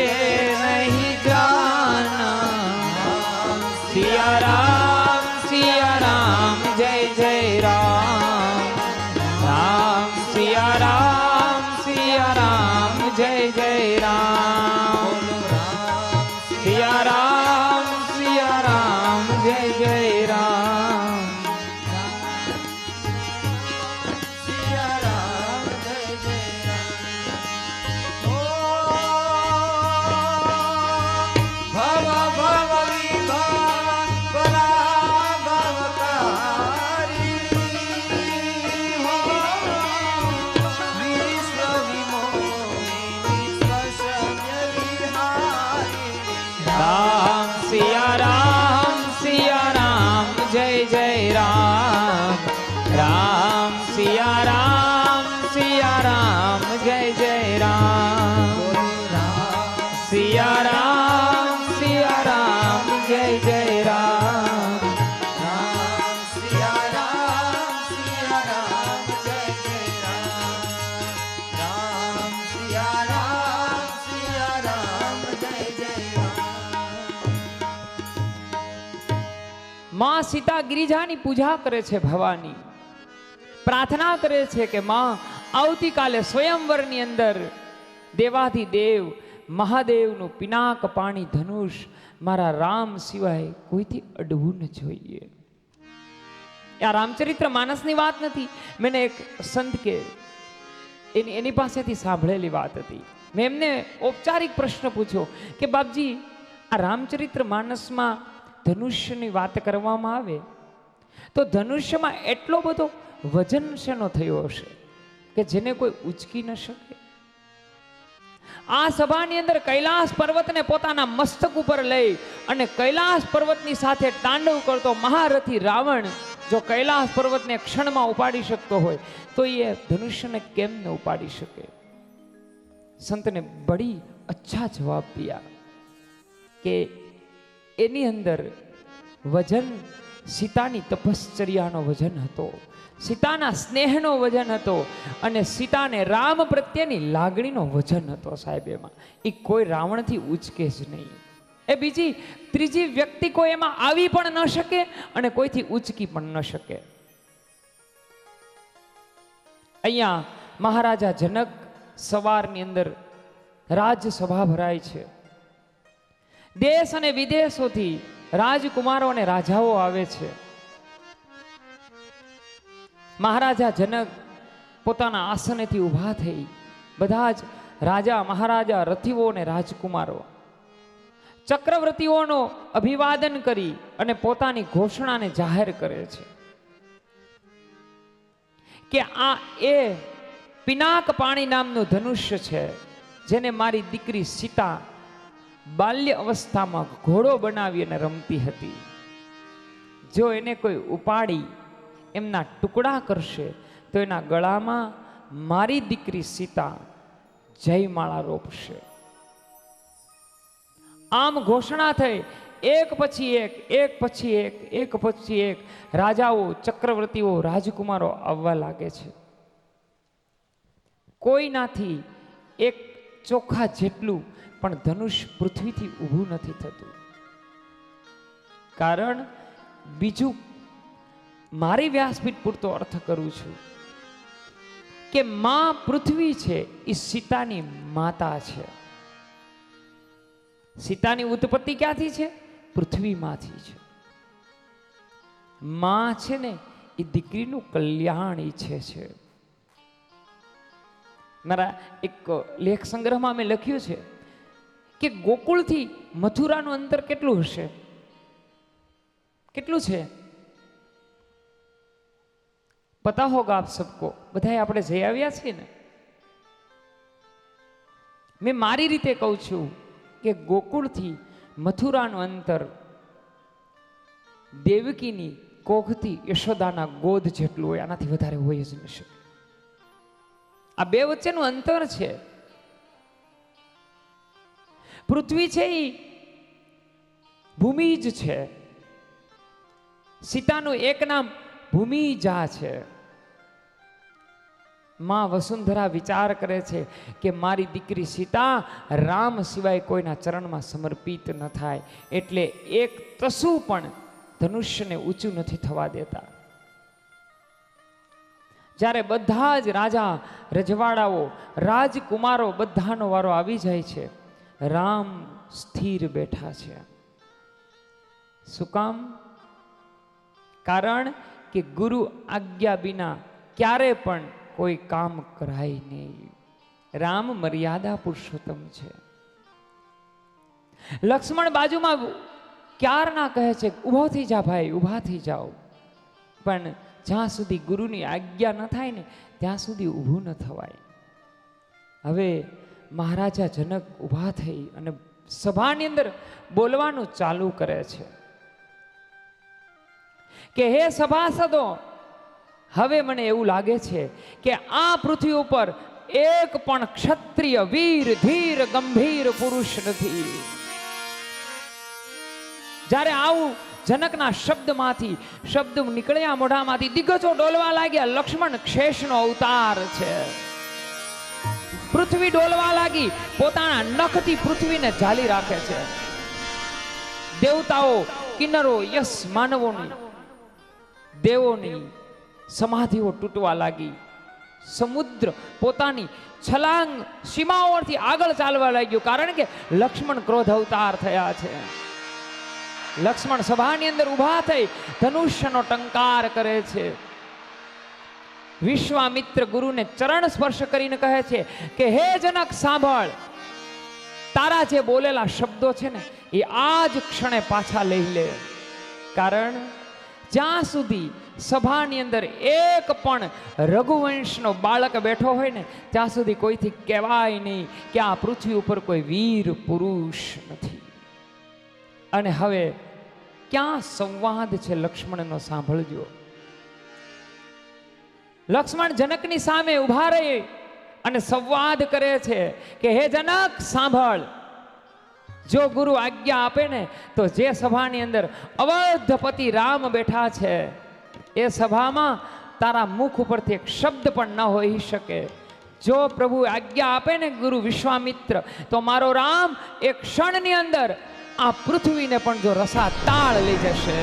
नहीं जाना. सिया राम जय जय राम राम सिया राम जय जय राम सिया राम जय जय राम. राम सिया राम जय जय राम राम सिया राम जय जय राम सिया राम जय जय राम सिया राम जय जय राम सिया राम जय जय राम. માં સીતા ગિરિજાની પૂજા કરે છે, ભવાની પ્રાર્થના કરે છે કે માં આવતીકાલે સ્વયંવરની અંદર દેવાધિદેવ મહાદેવનું પિનાક પાણી ધનુષ મારા રામ સિવાય કોઈથી અડવું ન જોઈએ. આ રામચરિત્ર માનસની વાત નથી, મેં એક સંત કે એની પાસેથી સાંભળેલી વાત હતી. મેં એમને ઔપચારિક પ્રશ્ન પૂછ્યો કે બાપજી, આ રામચરિત્ર માનસમાં ધનુષ્યની વાત કરવામાં આવે તો ધનુષ્યમાં એટલો બધો વજન શેનો થયો હશે કે જેને કોઈ ઉચકી ન શકે? આ સભાની અંદર કૈલાસ પર્વતને પોતાના મસ્તક ઉપર લઈ અને કૈલાસ પર્વતની સાથે તાંડવ કરતો મહારથી રાવણ જો કૈલાસ પર્વતને ક્ષણમાં ઉપાડી શકતો હોય તો એ ધનુષ્યને કેમ ન ઉપાડી શકે? સંતને બડી અચ્છા જવાબ દિયા કે એની અંદર વજન સીતાની તપશ્ચર્યાનો વજન હતો, સીતાના સ્નેહનો વજન હતો અને સીતાને રામ પ્રત્યેની લાગણીનો વજન હતો. સાહેબ એમાં એ કોઈ રાવણથી ઉચકે જ નહીં. એ બીજી ત્રીજી વ્યક્તિ કોઈ એમાં આવી પણ ન શકે અને કોઈથી ઉચકી પણ ન શકે. અહીંયા મહારાજા જનક સવારની અંદર રાજસભા ભરાય છે. દેશ અને વિદેશોથી રાજકુમારો અને રાજાઓ આવે છે. મહારાજા જનક પોતાના આસનેથી ઊભા થઈ બધા જ રાજા મહારાજા રથીઓ અને રાજકુમારો ચક્રવર્તીઓનો અભિવાદન કરી અને પોતાની ઘોષણાને જાહેર કરે છે કે આ એ પિનાક પાણી નામનું ધનુષ્ય છે જેને મારી દીકરી સીતા બાલ્ય અવસ્થામાં ઘોડો બનાવી અને રમતી હતી. જો એને કોઈ ઉપાડી એમના ટુકડા કરશે તો એના ગળામાં મારી દીકરી સીતા જયમાળા રોપશે. આમ ઘોષણા થઈ. એક પછી એક રાજાઓ ચક્રવર્તીઓ રાજકુમારો આવવા લાગે છે. કોઈનાથી એક ચોખા જેટલું પણ ધનુષ પૃથ્વીથી ઊભું નથી થતું. કારણ બીજું મારી વ્યાસપીઠ પૂરતો અર્થ કરું છું કે માં પૃથ્વી છે એ સીતાની માતા છે. સીતાની ઉત્પત્તિ ક્યાંથી છે? પૃથ્વીમાંથી છે. માં છે ને એ દીકરીનું કલ્યાણ ઈચ્છે છે. મારા એક લેખ સંગ્રહમાં મેં લખ્યું છે કે ગોકુળથી મથુરાનું અંતર કેટલું હશે? કેટલું છે? પતા હોગા આપ સબકો. બધા આપણે જઈ આવ્યા છીએ ને. મેં મારી રીતે કહું છું કે ગોકુળથી મથુરાનું અંતર દેવકીની કોખથી યશોદાના ગોદ જેટલું હોય, આનાથી વધારે હોય જ નહીં શકે. આ બે વચ્ચેનું અંતર છે. પૃથ્વી છે એ ભૂમિજ છે. સીતાનું એક નામ ભૂમિજા છે. માં વસુંધરા વિચાર કરે છે કે મારી દીકરી સીતા રામ સિવાય કોઈના ચરણમાં સમર્પિત ન થાય, એટલે એક તસુ પણ ધનુષ્યને ઊંચું નથી થવા દેતા. જ્યારે બધા જ રાજા રજવાડાઓ રાજકુમારો બધાનો વારો આવી જાય છે, રામ સ્થિર બેઠા છે. શું કામ? કારણ કે ગુરુ આજ્ઞા વિના ક્યારે પણ કોઈ કામ કરાય નહીં. રામ મર્યાદા પુરુષોત્તમ છે. લક્ષ્મણ બાજુમાં ક્યારના કહે છે ઊભો થઈ જા ભાઈ, ઊભા થઈ જાઓ, પણ જ્યાં સુધી ગુરુની આજ્ઞા ન થાય ને ત્યાં સુધી ઊભું ન થવાય. હવે મહારાજા જનક ઊભા થઈ અને સભાની અંદર બોલવાનું ચાલુ કરે છે કે હે સભાસદો, હવે મને એવું લાગે છે કે આ પૃથ્વી ઉપર એક પણ ક્ષત્રિય વીર ધીર ગંભીર પુરુષ નથી. જ્યારે આવું જનકના શબ્દમાંથી શબ્દ નીકળ્યા મોઢામાંથી, દિગ્ગજો ડોલવા લાગ્યા. લક્ષ્મણ ક્ષેશનો અવતાર છે. પૃથ્વી ડોલવા લાગી, પોતાના નખથી પૃથ્વીને ઝાલી રાખે છે. દેવતાઓ, કિન્નરો, યસ માનવોની, દેવોની સમાધિઓ તૂટવા લાગી. સમુદ્ર પોતાની છલાંગ સીમાઓથી આગળ ચાલવા લાગ્યો, કારણ કે લક્ષ્મણ ક્રોધ અવતાર થયા છે. લક્ષ્મણ સભાની અંદર ઊભા થઈ ધનુષ્યનો ટંકાર કરે છે. વિશ્વામિત્ર ગુરુને ચરણ સ્પર્શ કરીને કહે છે કે હે જનક સાંભળ, તારા જે બોલેલા શબ્દો છે ને એ આ જ ક્ષણે પાછા લઈ લે. કારણ જ્યાં સુધી સભાની અંદર એક પણ રઘુવંશનો બાળક બેઠો હોય ને ત્યાં સુધી કોઈથી કહેવાય નહીં કે આ પૃથ્વી ઉપર કોઈ વીર પુરુષ નથી. અને હવે ક્યાં સંવાદ છે લક્ષ્મણનો સાંભળજો. લક્ષ્મણ જનકની સામે ઊભા રહી અને સંવાદ કરે છે કે હે જનક સાંભળ, જો ગુરુ આજ્ઞા આપે ને તો જે સભાની અંદર અવધપતિ રામ બેઠા છે એ સભામાં તારા મુખ ઉપરથી એક શબ્દ પણ ન હોઈ શકે. જો પ્રભુ આજ્ઞા આપે ને ગુરુ વિશ્વામિત્ર, તો મારો રામ એક ક્ષણની અંદર આ પૃથ્વીને પણ જો રસા તાળ લઈ જશે.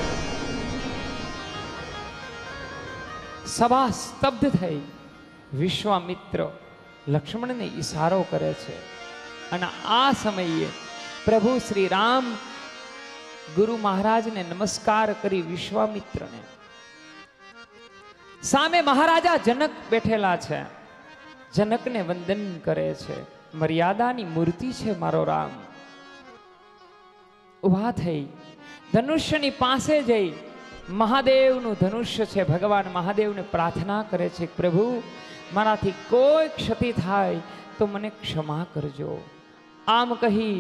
સભા સ્તબ્ધ થઈ. વિશ્વામિત્ર લક્ષ્મણને ઈશારો કરે છે અને આ સમયે પ્રભુ શ્રી રામ ગુરુ મહારાજને નમસ્કાર કરી વિશ્વામિત્રને, સામે મહારાજા જનક બેઠેલા છે, જનકને વંદન કરે છે. મર્યાદાની મૂર્તિ છે મારો રામ. ઉભા થઈ ધનુષ્યની પાસે જઈ મહાદેવનું ધનુષ્ય છે, ભગવાન મહાદેવને પ્રાર્થના કરે છે, પ્રભુ મારાથી કોઈ ક્ષતિ થાય તો મને ક્ષમા કરજો. આમ કહી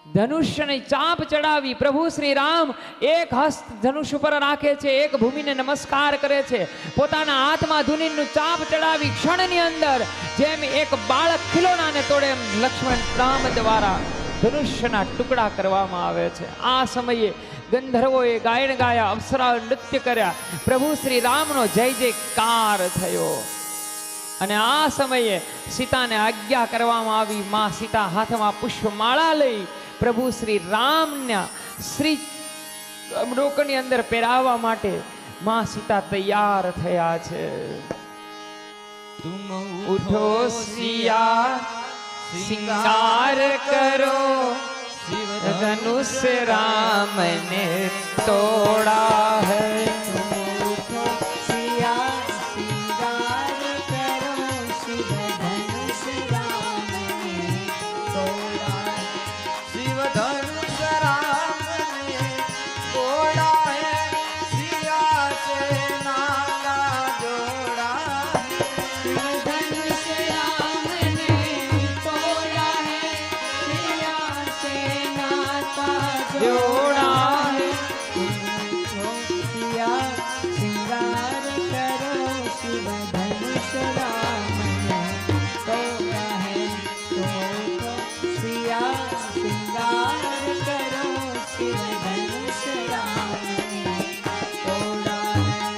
ધનુષ્યને ચાપ ચડાવી પ્રભુ શ્રી રામ એક હસ્ત ધનુષ ઉપર રાખે છે, એક ભૂમિને નમસ્કાર કરે છે, પોતાના હાથમાં ધુનીનું ચાપ ચડાવી ક્ષણની અંદર જેમ એક બાળક ખિલોનાને તોડે એમ લક્ષ્મણ રામ દ્વારા ધનુષ્યના ટુકડા કરવામાં આવે છે. આ સમયે ગંધર્વોએ ગાયન ગાયા, અપ્સરાઓ નૃત્ય કર્યા, પ્રભુ શ્રી રામનો જય જયકાર થયો. અને આ સમયે સીતાને આજ્ઞા કરવામાં આવી. માં સીતા હાથમાં પુષ્પમાળા લઈ પ્રભુ શ્રી રામના શ્રી ડોકની અંદર પહેરાવવા માટે માં સીતા તૈયાર થયા છે. तुम ઉઠો સિયા સિંગાર કરો, ધનુષ રામ ને તોડા है. शिव धनुष राम ने तोड़ा है, सिया से नाता जोड़ा है. शिव धनुष राम ने तोड़ा है, सिया से नाता जोड़ा है. सिया सिंगार करो, शिव धनुष राम ने तोड़ा है. तुमको सिया सिंगार करो, शिव धनुष राम ने तोड़ा है.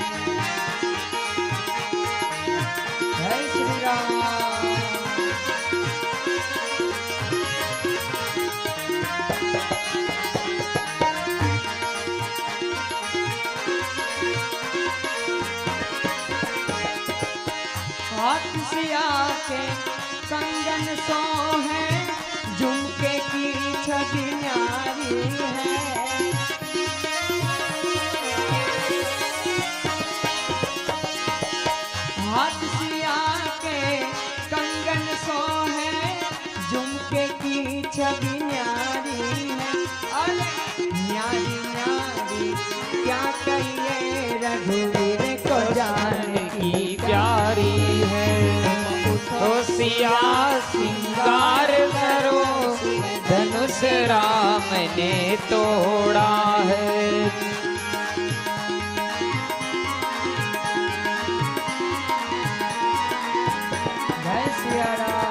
जय श्री राम. हाथ सिया के कंगन सो है, झुमके की छवि न्यारी है. हाथ सिया के कंगन सो है, झुमके की छवि न्यारी है. अरे न्यारी न्यारी क्या कहिए, रघुवीर को जानकी प्यारी है. तो सिया सिंगार करो, धनुष राम ने तोड़ा है. जय सिया राम.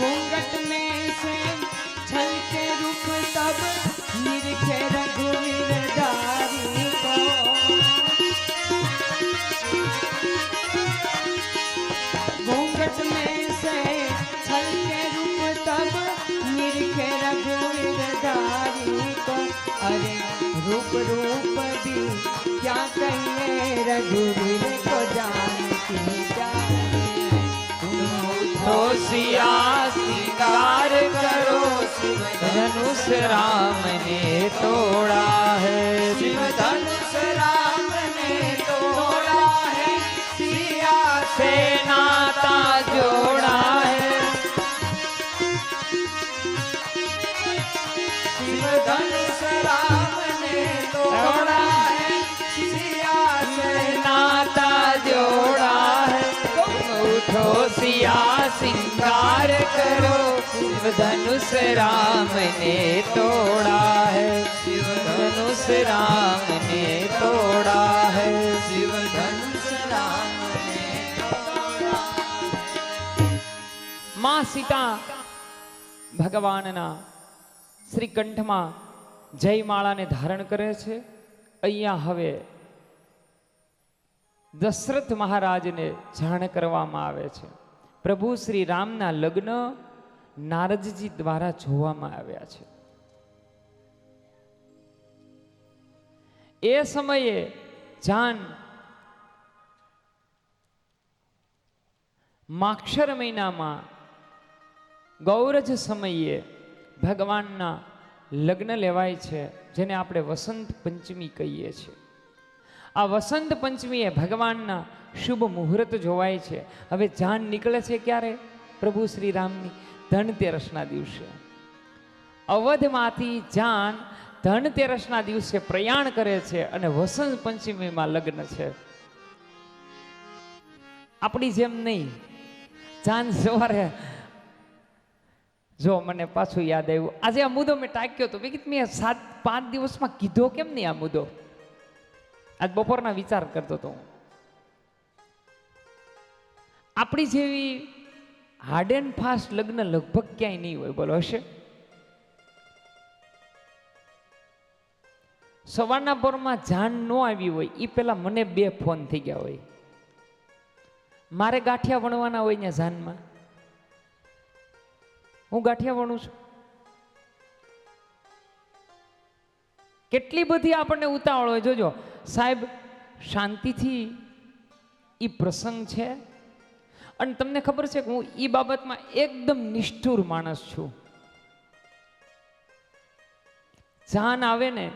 घूंघट में से छलके रूप तब निरखे रघुवीर धारी को. घूंघट में से छलके रूप तब निरखे रघुवीर धारी को. अरे रूप रूप भी क्या कहिए, रघुवीर को जानकी प्यारी है. तो सिया सिंगार करो, धनुष राम ने तोड़ा है. शिव धनुष राम ने तोड़ा है, सिया से नाता जोड़ा है. शिव धनुष राम ने तोड़ा है, सिया से नाता जोड़ा है. उठो सिया सिंगार करो, शिव धनुष राम ने तोड़ा है. शिव धनुष राम ने तोड़ा है. शिव धनुष राम ने तोड़ा. માં સીતા ભગવાનના શ્રીકંઠમાં જયમાળાને ધારણ કરે છે. અહીંયા હવે દશરથ મહારાજને જાણ કરવામાં આવે છે. પ્રભુ શ્રી રામના લગ્ન નારદજી દ્વારા જોવામાં આવ્યા છે. એ સમયે જાન માક્ષર મહિનામાં ગૌરજ સમયે ભગવાનના લગ્ન લેવાય છે, જેને આપણે વસંત પંચમી કહીએ છીએ. આ વસંત પંચમીએ ભગવાનના શુભ મુહૂર્ત જોવાય છે. હવે જાન નીકળે છે ક્યારે? પ્રભુ શ્રી રામની ધનતેરસના દિવસે. અવધમાંથી જાન ધનતેરસના દિવસે પ્રયાણ કરે છે અને વસંત પંચમીમાં લગ્ન છે. આપણી જેમ નહીં. જાન સવારે જો મને પાછું યાદ આવ્યું, આજે આ મુદ્દો મેં ટાંક્યો હતો. મેં કીધું મેં 5 દિવસમાં કીધો કેમ નહીં આ મુદ્દો? આજ બપોરના વિચાર કરતો હતો. આપણી જેવી હાર્ડ એન્ડ ફાસ્ટ લગ્ન લગભગ ક્યાંય નહીં હોય. બોલો હશે? સવારના પોરમાં જાન ન આવી હોય એ પેલા મને 2 ફોન થઈ ગયા હોય. મારે ગાંઠિયા વણવાના હોય ને જાનમાં. હું ગાંઠિયા વણું છું. કેટલી બધી આપણને ઉતાવળ હોય. જોજો સાહેબ, શાંતિથી એ પ્રસંગ છે. અને તમને ખબર છે કે હું એ બાબતમાં એકદમ નિષ્ઠુર માણસ છું. જાન આવે ને,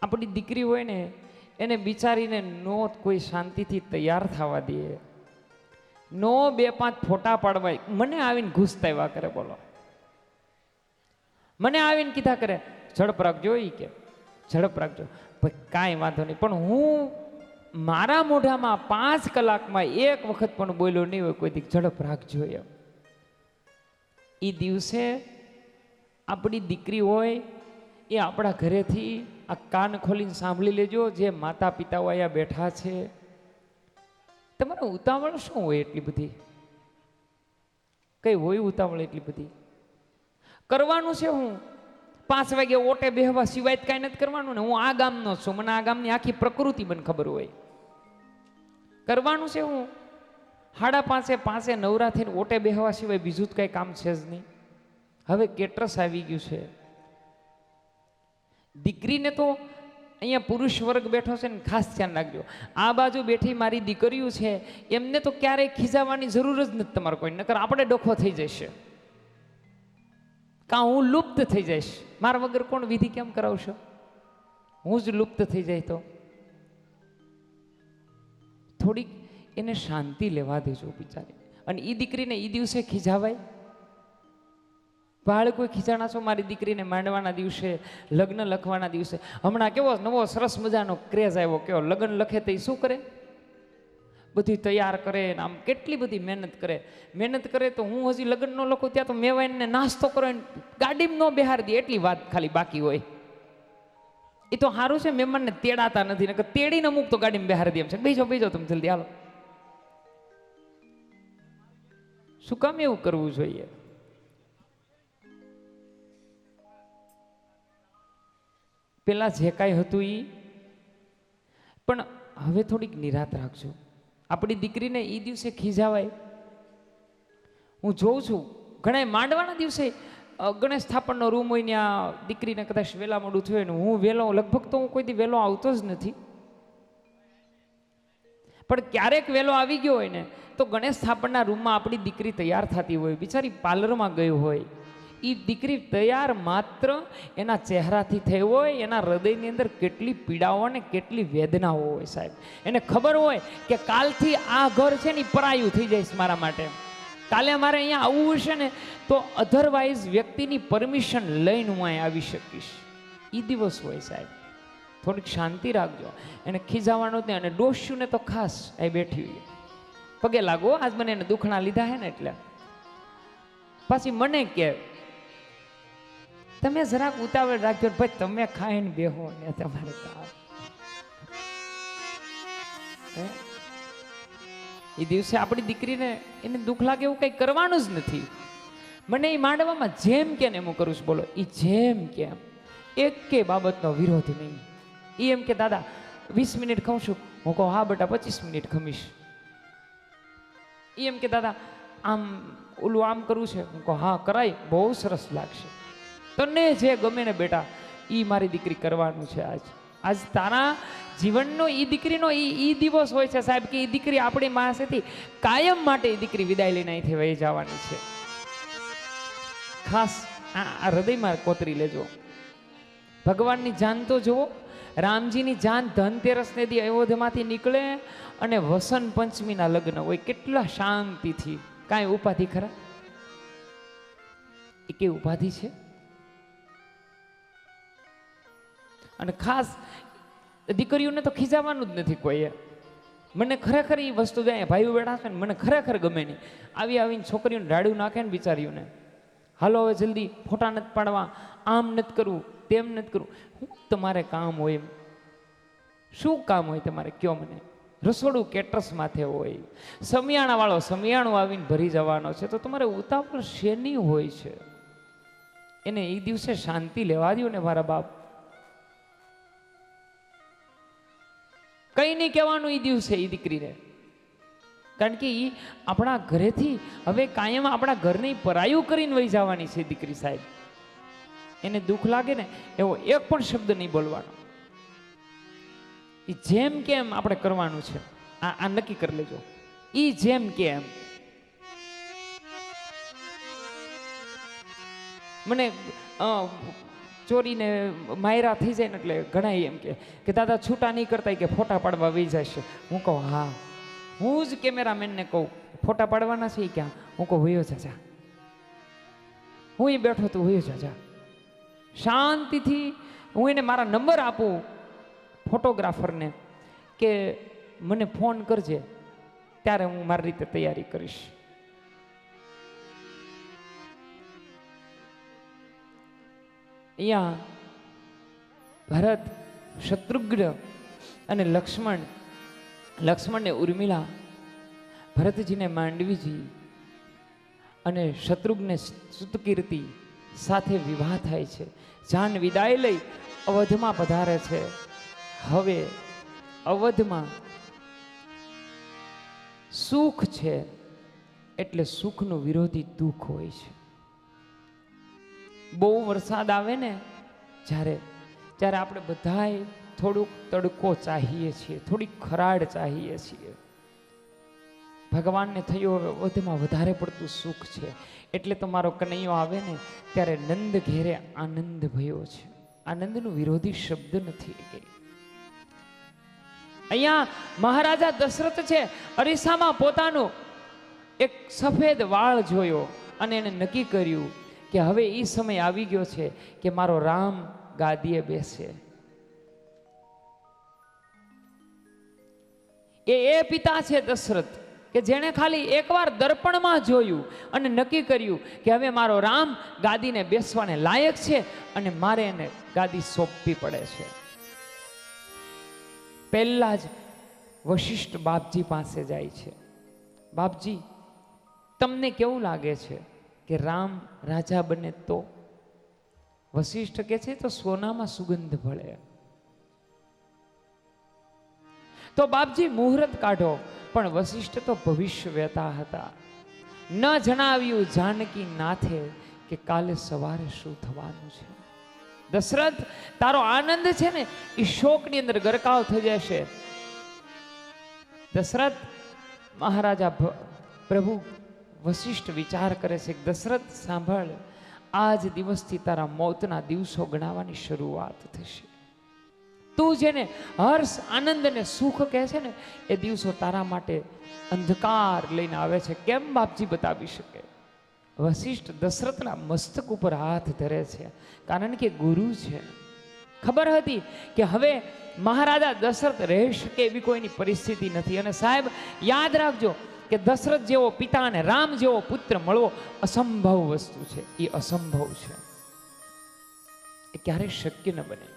આપણી દીકરી હોય ને, એને બિચારીને નો કોઈ શાંતિથી તૈયાર થવા દે, નો 2-5 ફોટા પાડવાય. મને આવીને ઘૂસતા એવા કરે. બોલો, મને આવીને કીધા કરે ઝડપ રાખજો. એ કે ઝડપ રાખજો. ભાઈ કાંઈ વાંધો નહીં, પણ હું મારા મોઢામાં 5 કલાકમાં 1 વખત પણ બોલ્યો નહીં હોય કોઈ દી ઝડપ રાખજો એમ. એ દિવસે આપણી દીકરી હોય એ આપણા ઘરેથી આ કાન ખોલીને સાંભળી લેજો. જે માતા પિતાઓ અહીંયા બેઠા છે, તમારે ઉતાવળ શું હોય એટલી બધી? કઈ હોય ઉતાવળ એટલી બધી? કરવાનું છે હું 5 વાગે ઓટે બેહવા સિવાય કાંઈ નથી કરવાનું ને. હું આ ગામનો છું, મને આ ગામની આખી પ્રકૃતિ મને ખબર હોય. કરવાનું છે હું 5:30 નવરા થઈને ઓટે બેહવા સિવાય બીજું જ કાંઈ કામ છે જ નહીં. હવે કેટરસ આવી ગયું છે. દીકરીને તો અહીંયા પુરુષ વર્ગ બેઠો છે ને, ખાસ ધ્યાન રાખજો. આ બાજુ બેઠી મારી દીકરીઓ છે, એમને તો ક્યારેય ખીજાવવાની જરૂર જ નથી તમારે કોઈ. નકર આપણે ડોખો થઈ જશે, કાં હું લુપ્ત થઈ જઈશ. મારા વગર કોણ વિધિ કેમ કરાવશો? હું જ લુપ્ત થઈ જાય તો થોડીક એને શાંતિ લેવા દેજો બિચારી. અને એ દીકરીને એ દિવસે ખીજાવાય? બાળ કોઈ ખીજાણા છો મારી દીકરીને માંડવાના દિવસે, લગ્ન લખવાના દિવસે? હમણાં કેવો નવો સરસ મજાનો ક્રેઝ આવ્યો. કેવો લગ્ન લખે તો એ શું કરે? બધી તૈયાર કરે ને આમ કેટલી બધી મહેનત કરે. મહેનત કરે તો હું હજી લગ્ન ન લખું ત્યાં તો મેવાઈને નાસ્તો કરો, ગાડીમાં ન બેહાર દે એટલી વાત ખાલી બાકી હોય. એ તો સારું છે મહેમાનને તેડાતા નથી, નકર તેડીને અમુક તો ગાડીમાં બેહાર દે એમ છે. બીજો તમે જલ્દી હાલો. શું કામ એવું કરવું જોઈએ? પેલા જે કાંઈ હતું એ પણ હવે થોડીક નિરાત રાખજો. આપણી દીકરીને એ દિવસે ખીજાવાય? હું જોઉં છું ઘણા માંડવાના દિવસે ગણેશ સ્થાપનનો રૂમ હોય ને, આ દીકરીને કદાચ વહેલા મોડું થયું ને, હું વહેલો, લગભગ તો હું કોઈ દી વહેલો આવતો જ નથી. પણ ક્યારેક વહેલો આવી ગયો હોય ને તો ગણેશ સ્થાપનના રૂમમાં આપણી દીકરી તૈયાર થતી હોય, બિચારી પાર્લરમાં ગઈ હોય. એ દીકરી તૈયાર માત્ર એના ચહેરાથી થઈ હોય, એના હૃદયની અંદર કેટલી પીડાઓ ને કેટલી વેદનાઓ હોય સાહેબ. એને ખબર હોય કે કાલથી આ ઘર છે ને પરાયું થઈ જઈશ મારા માટે. કાલે મારે અહીંયા આવવું હશે ને તો અધરવાઇઝ વ્યક્તિની પરમિશન લઈને હું અહીં આવી શકીશ. એ દિવસ હોય સાહેબ. થોડીક શાંતિ રાખજો. એને ખીજાવાનું જ નહીં. અને ડોસ્યુને તો ખાસ અહીં બેઠી હોય, પગે લાગો. આજ મને એને દુખણા લીધા હે ને એટલે. પાછી મને કે તમે જરાક ઉતાવળ રાખજો ભાઈ, તમે ખાઈને બેહો ને તમારે કામ. એ દિવસે આપણી દીકરીને એને દુઃખ લાગે એવું કંઈ કરવાનું જ નથી. મને એ માંડવામાં જેમ કે ને હું કરું છું. બોલો, એ જેમ કેમ એક કે બાબતનો વિરોધ નહીં. એ એમ કે દાદા 20 મિનિટ ખમશું, હું કહું હા બેટા 25 મિનિટ ખમીશ. એ એમ કે દાદા આમ ઓલું આમ કરવું છે, હું કહું હા કરાય, બહુ સરસ લાગશે. તને જે ગમે ને બેટા એ મારી દીકરી કરવાનું છે આજ. આજ તારા જીવનનો એ દીકરીનો ઈ દિવસ હોય છે સાહેબ, કે એ દીકરી આપણી પાસેથી કાયમ માટે એ દીકરી વિદાય લઈને અહીંથી વહી જવાની છે. ખાસ આ હૃદયમાં કોતરી લેજો. ભગવાનની જાન તો જુઓ, રામજીની જાન ધનતેરસને દી અયોધ્યામાંથી નીકળે અને વસંત પંચમીના લગ્ન હોય, કેટલા શાંતિથી. કાંઈ ઉપાધિ ખરા? એ કઈ ઉપાધિ છે? અને ખાસ દીકરીઓને તો ખીજાવાનું જ નથી કોઈએ. મને ખરેખર એ વસ્તુ જાય, ભાઈઓ બેઠા છે ને, મને ખરેખર ગમે નહીં. આવીને છોકરીઓને રાડું નાખે ને બિચારીઓને. હાલો હવે જલ્દી, ફોટા નથી પાડવા, આમ નથી કરવું, તેમ નથી કરવું. શું તમારે કામ હોય? એમ શું કામ હોય તમારે? કયો મને. રસોડું કેટરસ માથે હોય, સમિયાણા વાળો સમિયાણું આવીને ભરી જવાનો છે, તો તમારે ઉતાવળ શેની હોય છે? એને એ દિવસે શાંતિ લેવા દો ને મારા બાપ. કઈ નહીં કહેવાનું એ દિવસે એ દીકરીને, કારણ કે એ આપણા ઘરેથી હવે કાયમ આપણા ઘરની પરાયું કરીને વહી જવાની છે દીકરી સાહેબ. એને દુઃખ લાગે ને એવો એક પણ શબ્દ નહીં બોલવાનો. એ જેમ કેમ આપણે કરવાનું છે, આ નક્કી કરી લેજો. એ જેમ કેમ. મને ચોરીને માયરા થઈ જાય ને એટલે ઘણા એમ કે દાદા છૂટા નહીં કરતા, કે ફોટા પાડવા વહી જશે. હું કહું હા, હું જ કેમેરામેનને કહું ફોટા પાડવાના છે ક્યાં? હું કહું વયો જા, હું એ બેઠો તું વયો જા. શાંતિથી હું એને મારા નંબર આપું ફોટોગ્રાફરને, કે મને ફોન કરજે, ત્યારે હું મારી રીતે તૈયારી કરીશ. અહીંયા ભરત, શત્રુઘ્ન અને લક્ષ્મણને ઉર્મિલા, ભરતજીને માંડવીજી અને શત્રુઘ્ને સુતકીર્તિ સાથે વિવાહ થાય છે. જાન વિદાય લઈ અવધમાં પધારે છે. હવે અવધમાં સુખ છે એટલે સુખનું વિરોધી દુઃખ હોય છે. બહુ વરસાદ આવે ને જ્યારે આપણે બધાય થોડુંક તડકો ચાહીએ છીએ, થોડીક ખરાડ ચાહીએ છીએ. ભગવાનને થયું હવે વધમાં વધારે પડતું સુખ છે, એટલે તો મારો કનૈયો આવે ને ત્યારે નંદ ઘેરે આનંદ ભયો છે. આનંદનું વિરોધી શબ્દ નથી. અહીંયા મહારાજા દશરથ છે, અરીસામાં પોતાનું એક સફેદ વાળ જોયો અને એને નક્કી કર્યું કે હવે એ સમય આવી ગયો છે કે મારો રામ ગાદીએ બેસે. એ પિતા છે દશરથ, કે જેણે ખાલી એકવાર દર્પણમાં જોયું અને નક્કી કર્યું કે હવે મારો રામ ગાદીને બેસવાને લાયક છે અને મારે એને ગાદી સોંપવી પડે છે. પહેલા જ વશિષ્ઠ બાપજી પાસે જાય છે. બાપજી, તમને કેવું લાગે છે કે રામ રાજા બને તો? વશિષ્ઠ કે છે તો સોનામાં સુગંધ ભળે. તો બાપજી મુહૂર્ત કાઢો. પણ વશિષ્ઠ તો ભવિષ્ય વહેતા હતા. ન જણાવ્યું જાનકી નાથે કે કાલે સવારે શું થવાનું છે. દશરથ, તારો આનંદ છે ને એ શોકની અંદર ગરકાવ થઈ જશે. દશરથ, મહારાજા પ્રભુ વશિષ્ઠ વિચાર કરે છે કે દશરથ સાંભળ, આજ દિવસથી તારા મોતના દિવસો ગણાવવાની શરૂઆત થશે. તું જેને હર્ષ આનંદ અને સુખ કહે છે ને એ દિવસો તારા માટે અંધકાર લઈને આવે છે. કેમ બાપજી બતાવી શકે? વશિષ્ઠ દશરથના મસ્તક ઉપર હાથ ધરે છે, કારણ કે ગુરુ છે. ખબર હતી કે હવે મહારાજા દશરથ રહી શકે એવી કોઈની પરિસ્થિતિ નથી. અને સાહેબ યાદ રાખજો કે દશરથ જેવો પિતા અને રામ જેવો પુત્ર મળવો અસંભવ વસ્તુ છે. એ અસંભવ છે, એ ક્યારેય શક્ય ન બને.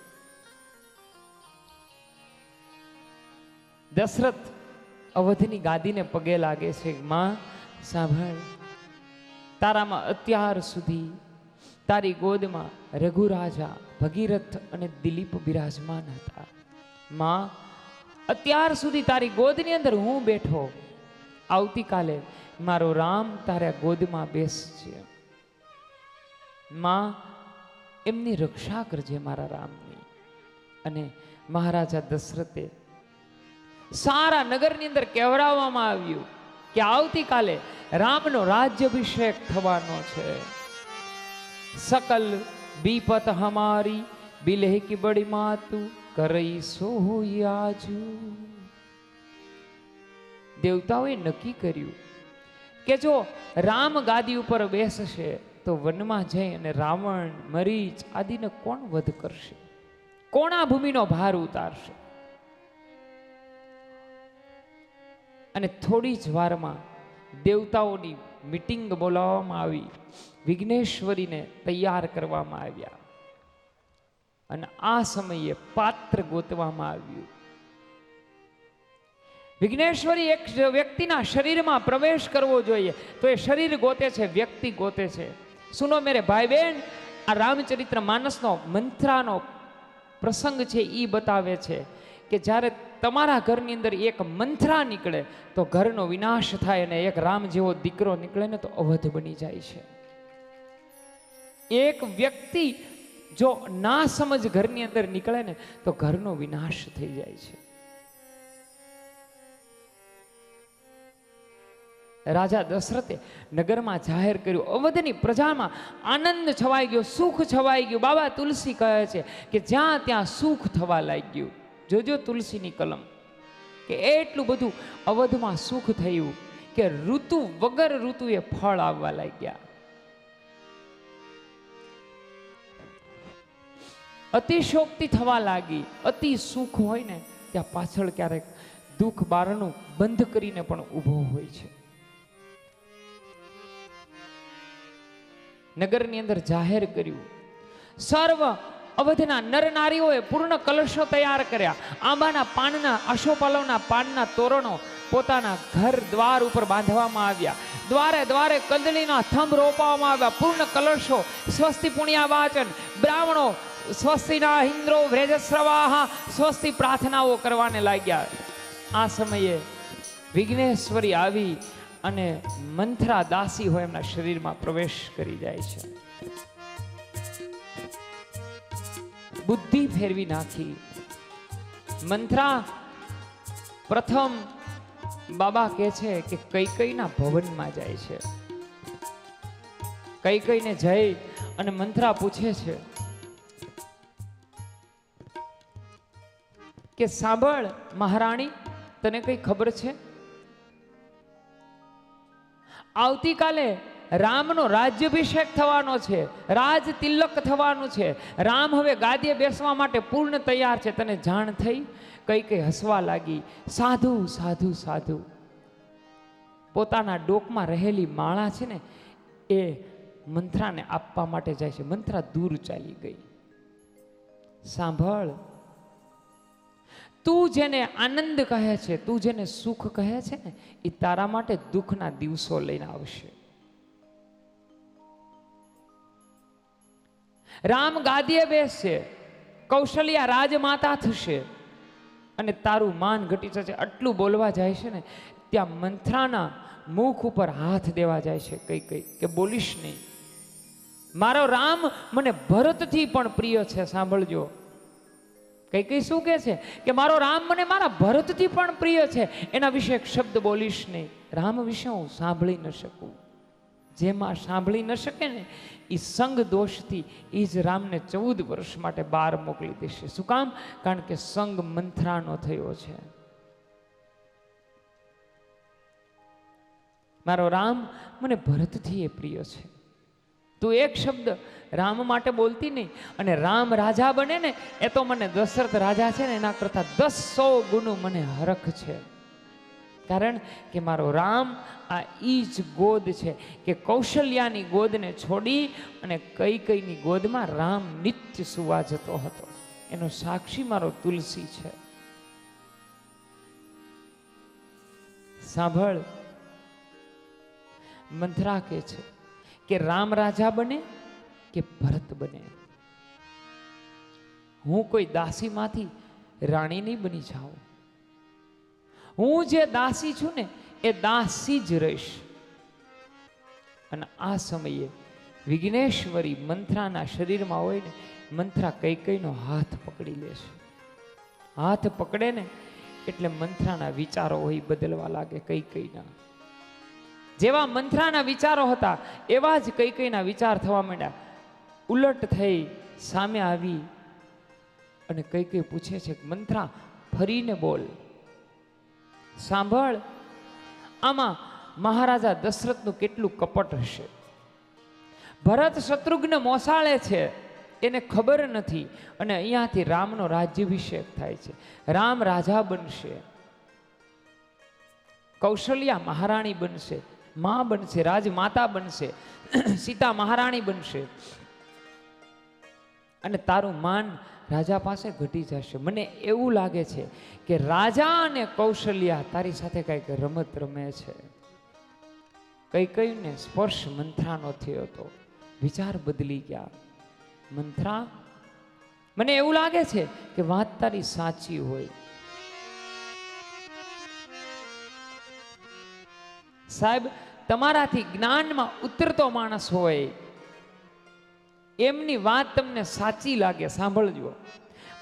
દશરથ અવધની ગાદીને પગે લાગે છે. માં સાંભળ, તારામાં અત્યાર સુધી તારી ગોદમાં રઘુરાજા, ભગીરથ અને દિલીપ બિરાજમાન હતા. માં, અત્યાર સુધી તારી ગોદની અંદર હું બેઠો, આવતીકાલે મારો રામ તારા ગોદમાં બેસશે. માં, એમની રક્ષા કરજે મારા રામની. અને મહારાજા દશરથે સારા નગરની અંદર કહેવડાવવામાં આવ્યું કે આવતીકાલે રામનો રાજ્યાભિષેક થવાનો છે. સકલ બીપત હમારી બિલહ કી બડી માતુ કરઈ સોયાજુ. દેવતાઓએ નક્કી કર્યું કે જો રામ ગાદી ઉપર બેસશે તો વનમાં જઈ અને રાવણ મરીચ આદિને કોણ વધ કરશે, કોણ આ ભૂમિનો ભાર ઉતારશે. અને થોડી જ વારમાં દેવતાઓની મીટિંગ બોલાવવામાં આવી, વિઘ્નેશ્વરીને તૈયાર કરવામાં આવ્યા અને આ સમયે પાત્ર ગોતવામાં આવ્યું. વિઘ્નેશ્વરી એક વ્યક્તિના શરીરમાં પ્રવેશ કરવો જોઈએ તો એ શરીર ગોતે છે, વ્યક્તિ ગોતે છે. સુનો મેરે ભાઈ બહેન, આ રામચરિત્ર માનસનો મંથરાનો પ્રસંગ છે એ બતાવે છે કે જ્યારે તમારા ઘરની અંદર એક મંથરા નીકળે તો ઘરનો વિનાશ થાય, અને એક રામ જેવો દીકરો નીકળે ને તો અવધ બની જાય છે. એક વ્યક્તિ જો ના સમજ ઘરની અંદર નીકળે ને તો ઘરનો વિનાશ થઈ જાય છે. રાજા દશરથે નગરમાં જાહેર કર્યું, અવધની પ્રજામાં આનંદ છવાઈ ગયો, સુખ છવાઈ ગયું. બાબા તુલસી કહે છે કે જ્યાં ત્યાં સુખ થવા લાગ્યું. જોજો તુલસીની કલમ કે એટલું બધું અવધમાં સુખ થયું કે ઋતુ વગર ઋતુએ ફળ આવવા લાગ્યા. અતિશોક્તિ થવા લાગી. અતિ સુખ હોય ને ત્યાં પાછળ ક્યારેક દુઃખ બારણું બંધ કરીને પણ ઊભો હોય છે. નગરની અંદર જાહેર કર્યું, સર્વ અવધના નર નારીઓએ પૂર્ણ કલશો તૈયાર કર્યા. આંબાના પાનના, આશોપાલવના પાનના તોરણો પોતાના ઘર દ્વાર ઉપર બાંધવામાં આવ્યા. દ્વારે દ્વારે કંદલીના થંભ રોપવામાં આવ્યા. પૂર્ણ કલશો, સ્વસ્તિ પુણ્યા વાચન, બ્રાહ્મણો સ્વસ્તિના ઇન્દ્રો વ્રેજસ્રવાહ સ્વસ્તિ પ્રાર્થનાઓ કરવાને લાગ્યા. આ સમયે વિઘ્નેશ્વરી આવી અને મંથરા દાસી હોય એમના શરીરમાં પ્રવેશ કરી જાય છે. બુદ્ધિ ફેરવી નાખી. મંથરા પ્રથમ બાબા કહે છે કે કૈકેયીના ભવનમાં જાય છે. કૈકેયીને જઈ અને મંથરા પૂછે છે કે સાંભળ મહારાણી, તને કઈ ખબર છે? આવતીકાલે રામનો રાજ્યાભિષેક થવાનો છે, રાજ તિલક થવાનું છે. રામ હવે ગાદીએ બેસવા માટે પૂર્ણ તૈયાર છે. તને જાણ થઈ? કઈ હસવા લાગી. સાધુ સાધુ સાધુ. પોતાના ડોકમાં રહેલી માળા છે ને એ મંથરાને આપવા માટે જાય છે. મંથરા દૂર ચાલી ગઈ. સાંભળ, તું જેને આનંદ કહે છે, તું જેને સુખ કહે છે ને, એ તારા માટે દુઃખના દિવસો લઈને આવશે. રામ ગાદીએ બેસશે, કૌશલ્યા રાજમાતા થશે અને તારું માન ઘટી જશે. આટલું બોલવા જાય છે ને ત્યાં મંથરાના મુખ ઉપર હાથ દેવા જાય છે. કઈ કે બોલીશ નહીં. મારો રામ મને ભરતથી પણ પ્રિય છે. સાંભળજો, કઈ શું કે છે કે મારો રામ મને મારા ભરતથી પણ પ્રિય છે. એના વિશે એક શબ્દ બોલીશ નહીં. રામ વિશે હું સાંભળી ન શકું. જેમાં સાંભળી ન શકે ને એ સંગ દોષથી એ જ રામને 14 વર્ષ માટે બહાર મોકલી દેશે. શું કામ? કારણ કે સંગ મંથરાનો થયો છે. મારો રામ મને ભરતથી એ પ્રિય છે. તું એક શબ્દ રામ માટે બોલતી નહીં. અને રામ રાજા બને ને એ તો મને દશરથ રાજા છે ને એના કરતા 100 ગુણ મને હરખ છે. કારણ કે મારો રામ આ ઈ જ ગોદ છે કે કૌશલ્યાની ગોદને છોડી અને કૈકેયીની ગોદમાં રામ નિત્ય સુવા જતો હતો. એનો સાક્ષી મારો તુલસી છે. સાંભળ, મંથરા કહે છે કે રામ રાજા બને કે ભરત બને, હું કોઈ દાસીમાંથી રાણી નહીં બની જાઉં. હું જે દાસી છું ને એ દાસી જ રહીશ. અને આ સમયે વિઘ્નેશ્વરી મંથરાના શરીરમાં હોય ને, મંથરા કૈકેયીનો હાથ પકડી લેશે. હાથ પકડે ને એટલે મંથરાના વિચારો હોય બદલવા લાગે કૈકેયીના. જેવા મંથરાના વિચારો હતા એવા જ કૈકેયીના વિચાર થવા માંડ્યા. ઉલટ થઈ સામે આવી અને કૈકેયી પૂછે છે, મંથરા ફરીને બોલ, સાંભળ, આમાં મહારાજા દશરથનું કેટલું કપટ હશે. ભરત શત્રુઘ્ન મોસાળે છે, એને ખબર નથી, અને અહીંયાથી રામનો રાજ્યાભિષેક થાય છે. રામ રાજા બનશે, કૌશલ્યા મહારાણી બનશે, માં બનશે, રાજમાતા બનશે, સીતા મહારાણી બનશે, અને તારું માન રાજા પાસે ઘટી જશે. મને એવું લાગે છે કે રાજા અને કૌશલ્યા તારી સાથે કઈક રમત રમે છે. કૈકેયીને સ્પર્શ મંથરાનો થયો હતો, વિચાર બદલી ગયા. મંથરા, મને એવું લાગે છે કે વાત તારી સાચી હોય. સાહેબ, તમારાથી જ્ઞાનમાં ઉતરતો માણસ હોય એમની વાત તમને સાચી લાગે, સાંભળજો.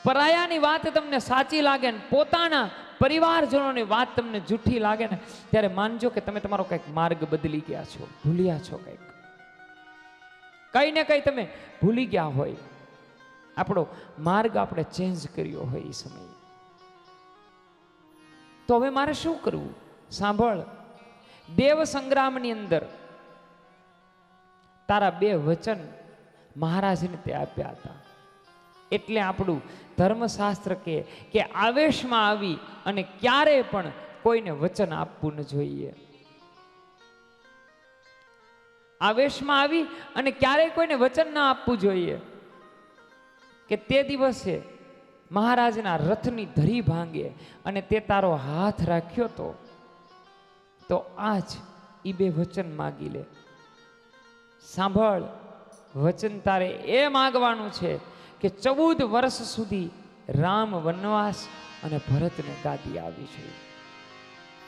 પરાયાની વાત તમને સાચી લાગે ને પોતાના પરિવારજનોની વાત તમને જૂઠી લાગે ને, ત્યારે માનજો કે તમે તમારો કંઈક માર્ગ બદલી ગયા છો, ભૂલ્યા છો. કંઈ ને કંઈ તમે ભૂલી ગયા હોય, આપણો માર્ગ આપણે ચેન્જ કર્યો હોય એ સમયે. તો હવે મારે શું કરવું? સાંભળ, દેવ સંગ્રામની અંદર તારા બે વચન મહારાજને તે આપ્યા હતા. એટલે આપણું ધર્મશાસ્ત્ર કે આવેશમાં આવી અને ક્યારે પણ કોઈને વચન આપવું ન જોઈએ. આવેશમાં આવી અને ક્યારેય કોઈને વચન ના આપવું જોઈએ. કે તે દિવસે મહારાજના રથની ધરી ભાંગે અને તે તારો હાથ રાખ્યો તો આજ ઈ બે વચન માગી લે. સાંભળ, વચન તારે એ માગવાનું છે કે 14 વર્ષ સુધી રામ વનવાસ અને ભરતને ગાદી આવી છે.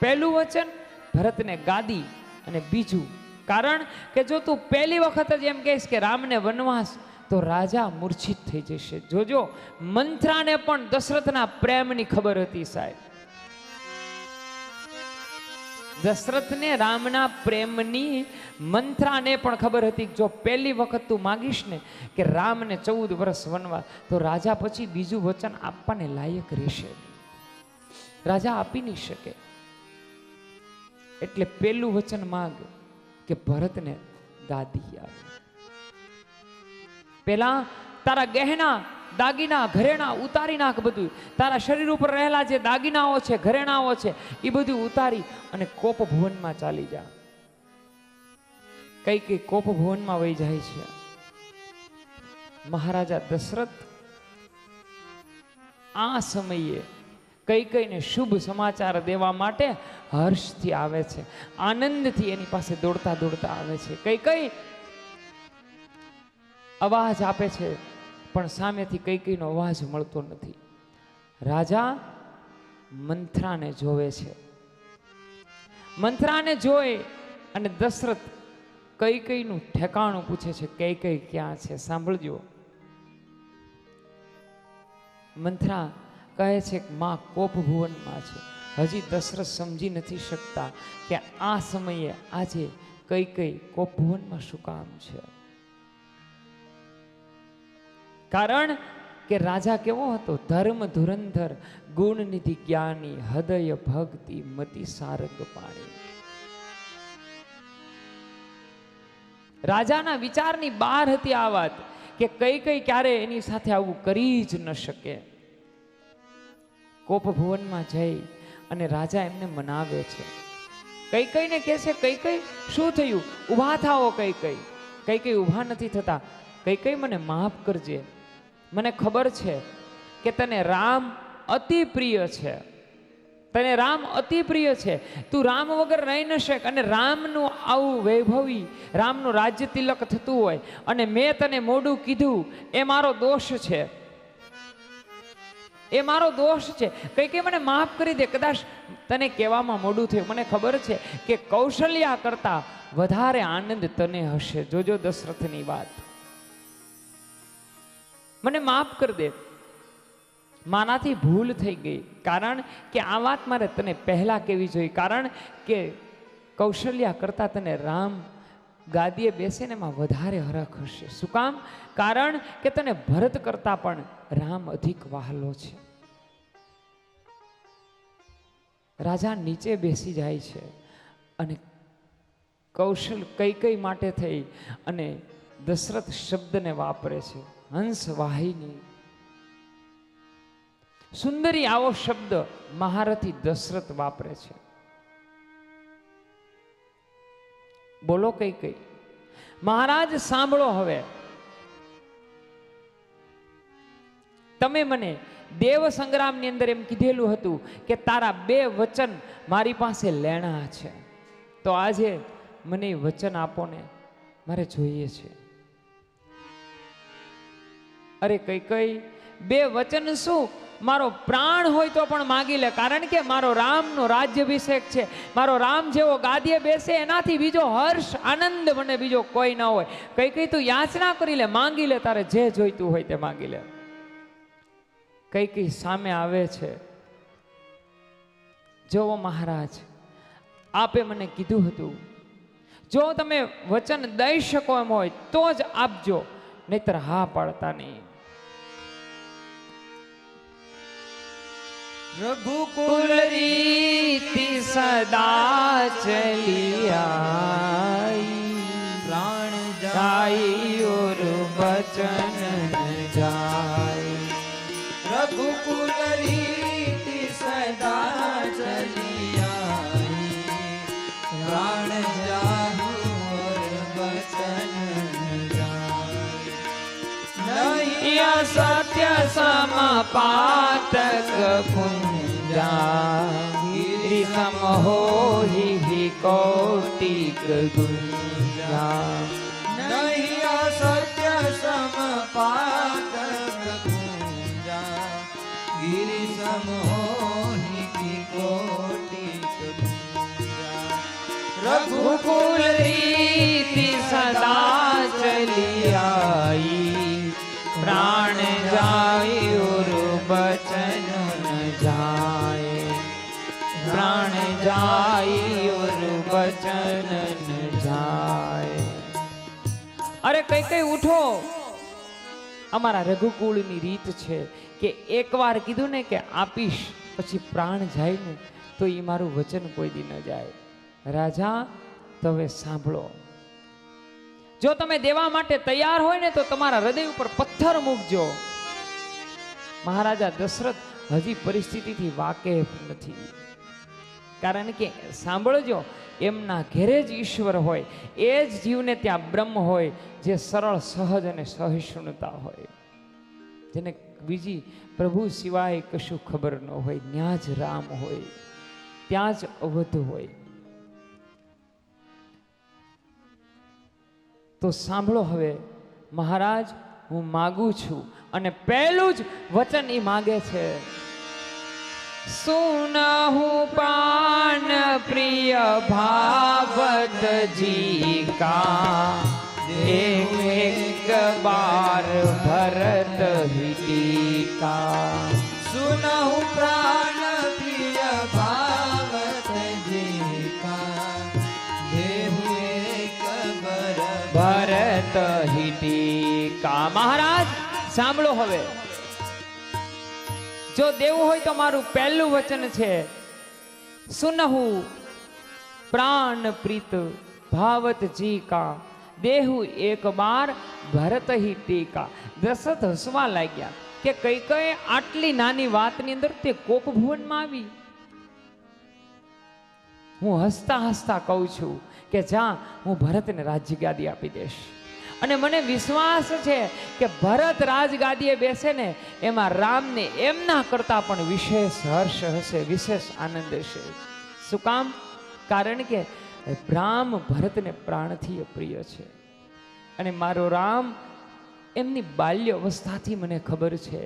પહેલું વચન ભરતને ગાદી, અને બીજું કારણ કે જો તું પહેલી વખત જ એમ કહીશ કે રામને વનવાસ, તો રાજા મૂર્છિત થઈ જશે. જોજો, મંથરાને પણ દશરથના પ્રેમની ખબર હતી સાહેબ. દશરથને રામના પ્રેમની મંથરાને પણ ખબર હતી કે જો પહેલી વખત તું માગીશ ને કે રામને 14 વર્ષ વનવાસ, તો રાજા પછી બીજું વચન આપવાને લાયક રહેશે. રાજા આપી નહીં શકે. એટલે પહેલું વચન માગ કે ભરતને ગાદી આવે. પેલા તારા ગહેના દાગીના ઘરેણા ઉતારી નાખ. બધું તારા શરીર ઉપર રહેલા જે દાગીનાઓ છે, ઘરેણાઓ છે, એ બધું ઉતારી અને કોપ ભુવનમાં ચાલી જા. કઈ કોપ ભુવનમાં વહી જાય છે. મહારાજા દશરથ આ સમયે કૈકેયીને શુભ સમાચાર દેવા માટે હર્ષથી આવે છે, આનંદથી એની પાસે દોડતા દોડતા આવે છે. કૈકેયી અવાજ આપે છે, પણ સામેથી કૈકેયીનો અવાજ મળતો નથી. રાજા મંથરાને જોવે છે. મંથરાને જોઈ અને દશરથ કૈકેયીનું ઠેકાણું પૂછે છે. કૈકેયી ક્યાં છે? સાંભળજો. મંથરા કહે છે કે માં કોપ ભુવનમાં છે. હજી દશરથ સમજી નથી શકતા કે આ સમયે આજે કૈકેયી કોપ ભુવનમાં શું કામ છે. કારણ કે રાજા કેવો હતો? ધર્મ ધુરંધર, ગુણનિધિ જ્ઞાની, હૃદય ભક્તિ, મતિ સારંગ પાણી. રાજાના વિચારની બહાર હતી આ વાત કે કૈકેયી ક્યારે એની સાથે આવું કરી જ ન શકે. કોપ ભુવનમાં જઈ અને રાજા એમને મનાવે છે. કૈકેયીને કહે છે, કૈકેયી શું થયું? ઊભા થાઓ. કૈકેયી ઊભા નથી થતા. કૈકેયી મને માફ કરજે. મને ખબર છે કે તને રામ અતિ પ્રિય છે. તને રામ અતિ પ્રિય છે. તું રામ વગર રહી ન શક. અને રામનું આવું વૈભવી, રામનું રાજ્ય તિલક થતું હોય અને મેં તને મોડું કીધું, એ મારો દોષ છે. એ મારો દોષ છે. કૈકેયી મને માફ કરી દે. કદાચ તને કહેવામાં મોડું થયું. મને ખબર છે કે કૌશલ્યા કરતા વધારે આનંદ તને હશે. જોજો દશરથની વાત. મને માફ કરી દે. મારાથી ભૂલ થઈ ગઈ, કારણ કે આ વાત મારે તને પહેલા કહેવી જોઈએ, કારણ કે કૌશલ્યા કરતા તને રામ ગાદીએ બેસે ને એમાં વધારે હરખ હશે. શું કામ? કારણ કે તને ભરત કરતા પણ રામ અધિક વહાલો છે. રાજા નીચે બેસી જાય છે અને કૌશલ કઈ માટે થઈ અને દશરથ શબ્દને વાપરે છે, હંસ વાહિની. સુંદરી આવો શબ્દ મહારથી દશરથ વાપરે છે. બોલો કઈ મહારાજ સાંભળો. હવે તમે મને દેવ સંગ્રામની અંદર એમ કીધેલું હતું કે તારા 2 વચન મારી પાસે લેણા છે, તો આજે મને વચન આપો ને, મારે જોઈએ છે. અરે કઈ 2 વચન શું, મારો પ્રાણ હોય તો પણ માગી લે, કારણ કે મારો રામનો રાજ્યાભિષેક છે. મારો રામ જેવો ગાદીએ બેસે એનાથી બીજો હર્ષ આનંદ મને બીજો કોઈ ના હોય. કઈ તું યાચના કરી લે, માંગી લે, તારે જે જોઈતું હોય તે માંગી લે. કઈ સામે આવે છે. જોવો મહારાજ, આપે મને કીધું હતું જો તમે વચન દઈ શકો એમ હોય તો જ આપજો, નહીતર હા પાડતા નહીં. રઘુકુલ રીતિ સદા ચલી આઈ, પ્રાણ જાય ઓર બચન જાય. રઘુકુલ રીતિ સદા ચલી આઈ, પ્રાણ જાય ઓર બચન જાય. નહીં સત્ય સમપાતક પુંજા, ગિરિ સમ હોહિ કૌટિક ગુંજા. નહીં સત્ય સમપાતક પુંજા, ગિરિ સમ હોહિ કૌટિક ગુંજા. રઘુકુલ રીતિ સદા ચલી આઈ, પ્રાણ જાય ઓર બચન ન જાય. પ્રાણ જાય ઓર બચન ન જાય. અરે કઈ ઉઠો. અમારા રઘુકુળની રીત છે કે એકવાર કીધું ને કે આપીશ, પછી પ્રાણ જાય ને તો એ મારું વચન કોઈ દી ન જાય. રાજા તો હવે સાંભળો, જો તમે દેવા માટે તૈયાર હોય ને તો તમારા હૃદય ઉપર પથ્થર મૂકજો. મહારાજા દશરથ હજી પરિસ્થિતિથી વાકેફ નથી, કારણ કે સાંભળજો, એમના ઘેરે જ ઈશ્વર હોય, એ જ જીવને ત્યાં બ્રહ્મ હોય, જે સરળ સહજ અને સહિષ્ણુતા હોય, જેને બીજી પ્રભુ સિવાય કશું ખબર ન હોય. ત્યાં જ રામ હોય, ત્યાં જ અવધ હોય. તો સાંભળો હવે મહારાજ, હું માગું છું, અને પહેલું જ વચન એ માગે છે. સુનહું પ્રાણ પ્રિય ભાવત જી કા, એક બાર ભરત હિતિકા. સુનહું પ્રાણ પ્રિય ભાવત જી કા, એક બાર ભરત હિતિકા. મહારાજ સાંભળો હવે, જો દેવું હોય તો મારું પહેલું વચન છે, સુનહુ પ્રાણ પ્રીત ભાવત જી કા, દેહુ એક બાર ભરત હી ટીકા. દશરથ હસવા લાગ્યા કે કઈ આટલી નાની વાતની અંદર તે કોપ ભુવનમાં આવી. હું હસતા હસતા કહું છું કે જ્યાં હું ભરતને રાજ્ય ગાદી આપી દઈશ, અને મને વિશ્વાસ છે કે ભરત રાજગાદીએ બેસે ને એમાં રામને એમના કરતા પણ વિશેષ હર્ષ હશે, વિશેષ આનંદ હશે. શું કામ? કારણ કે રામ ભરતને પ્રાણથી પ્રિય છે, અને મારો રામ એમની બાલ્ય અવસ્થાથી મને ખબર છે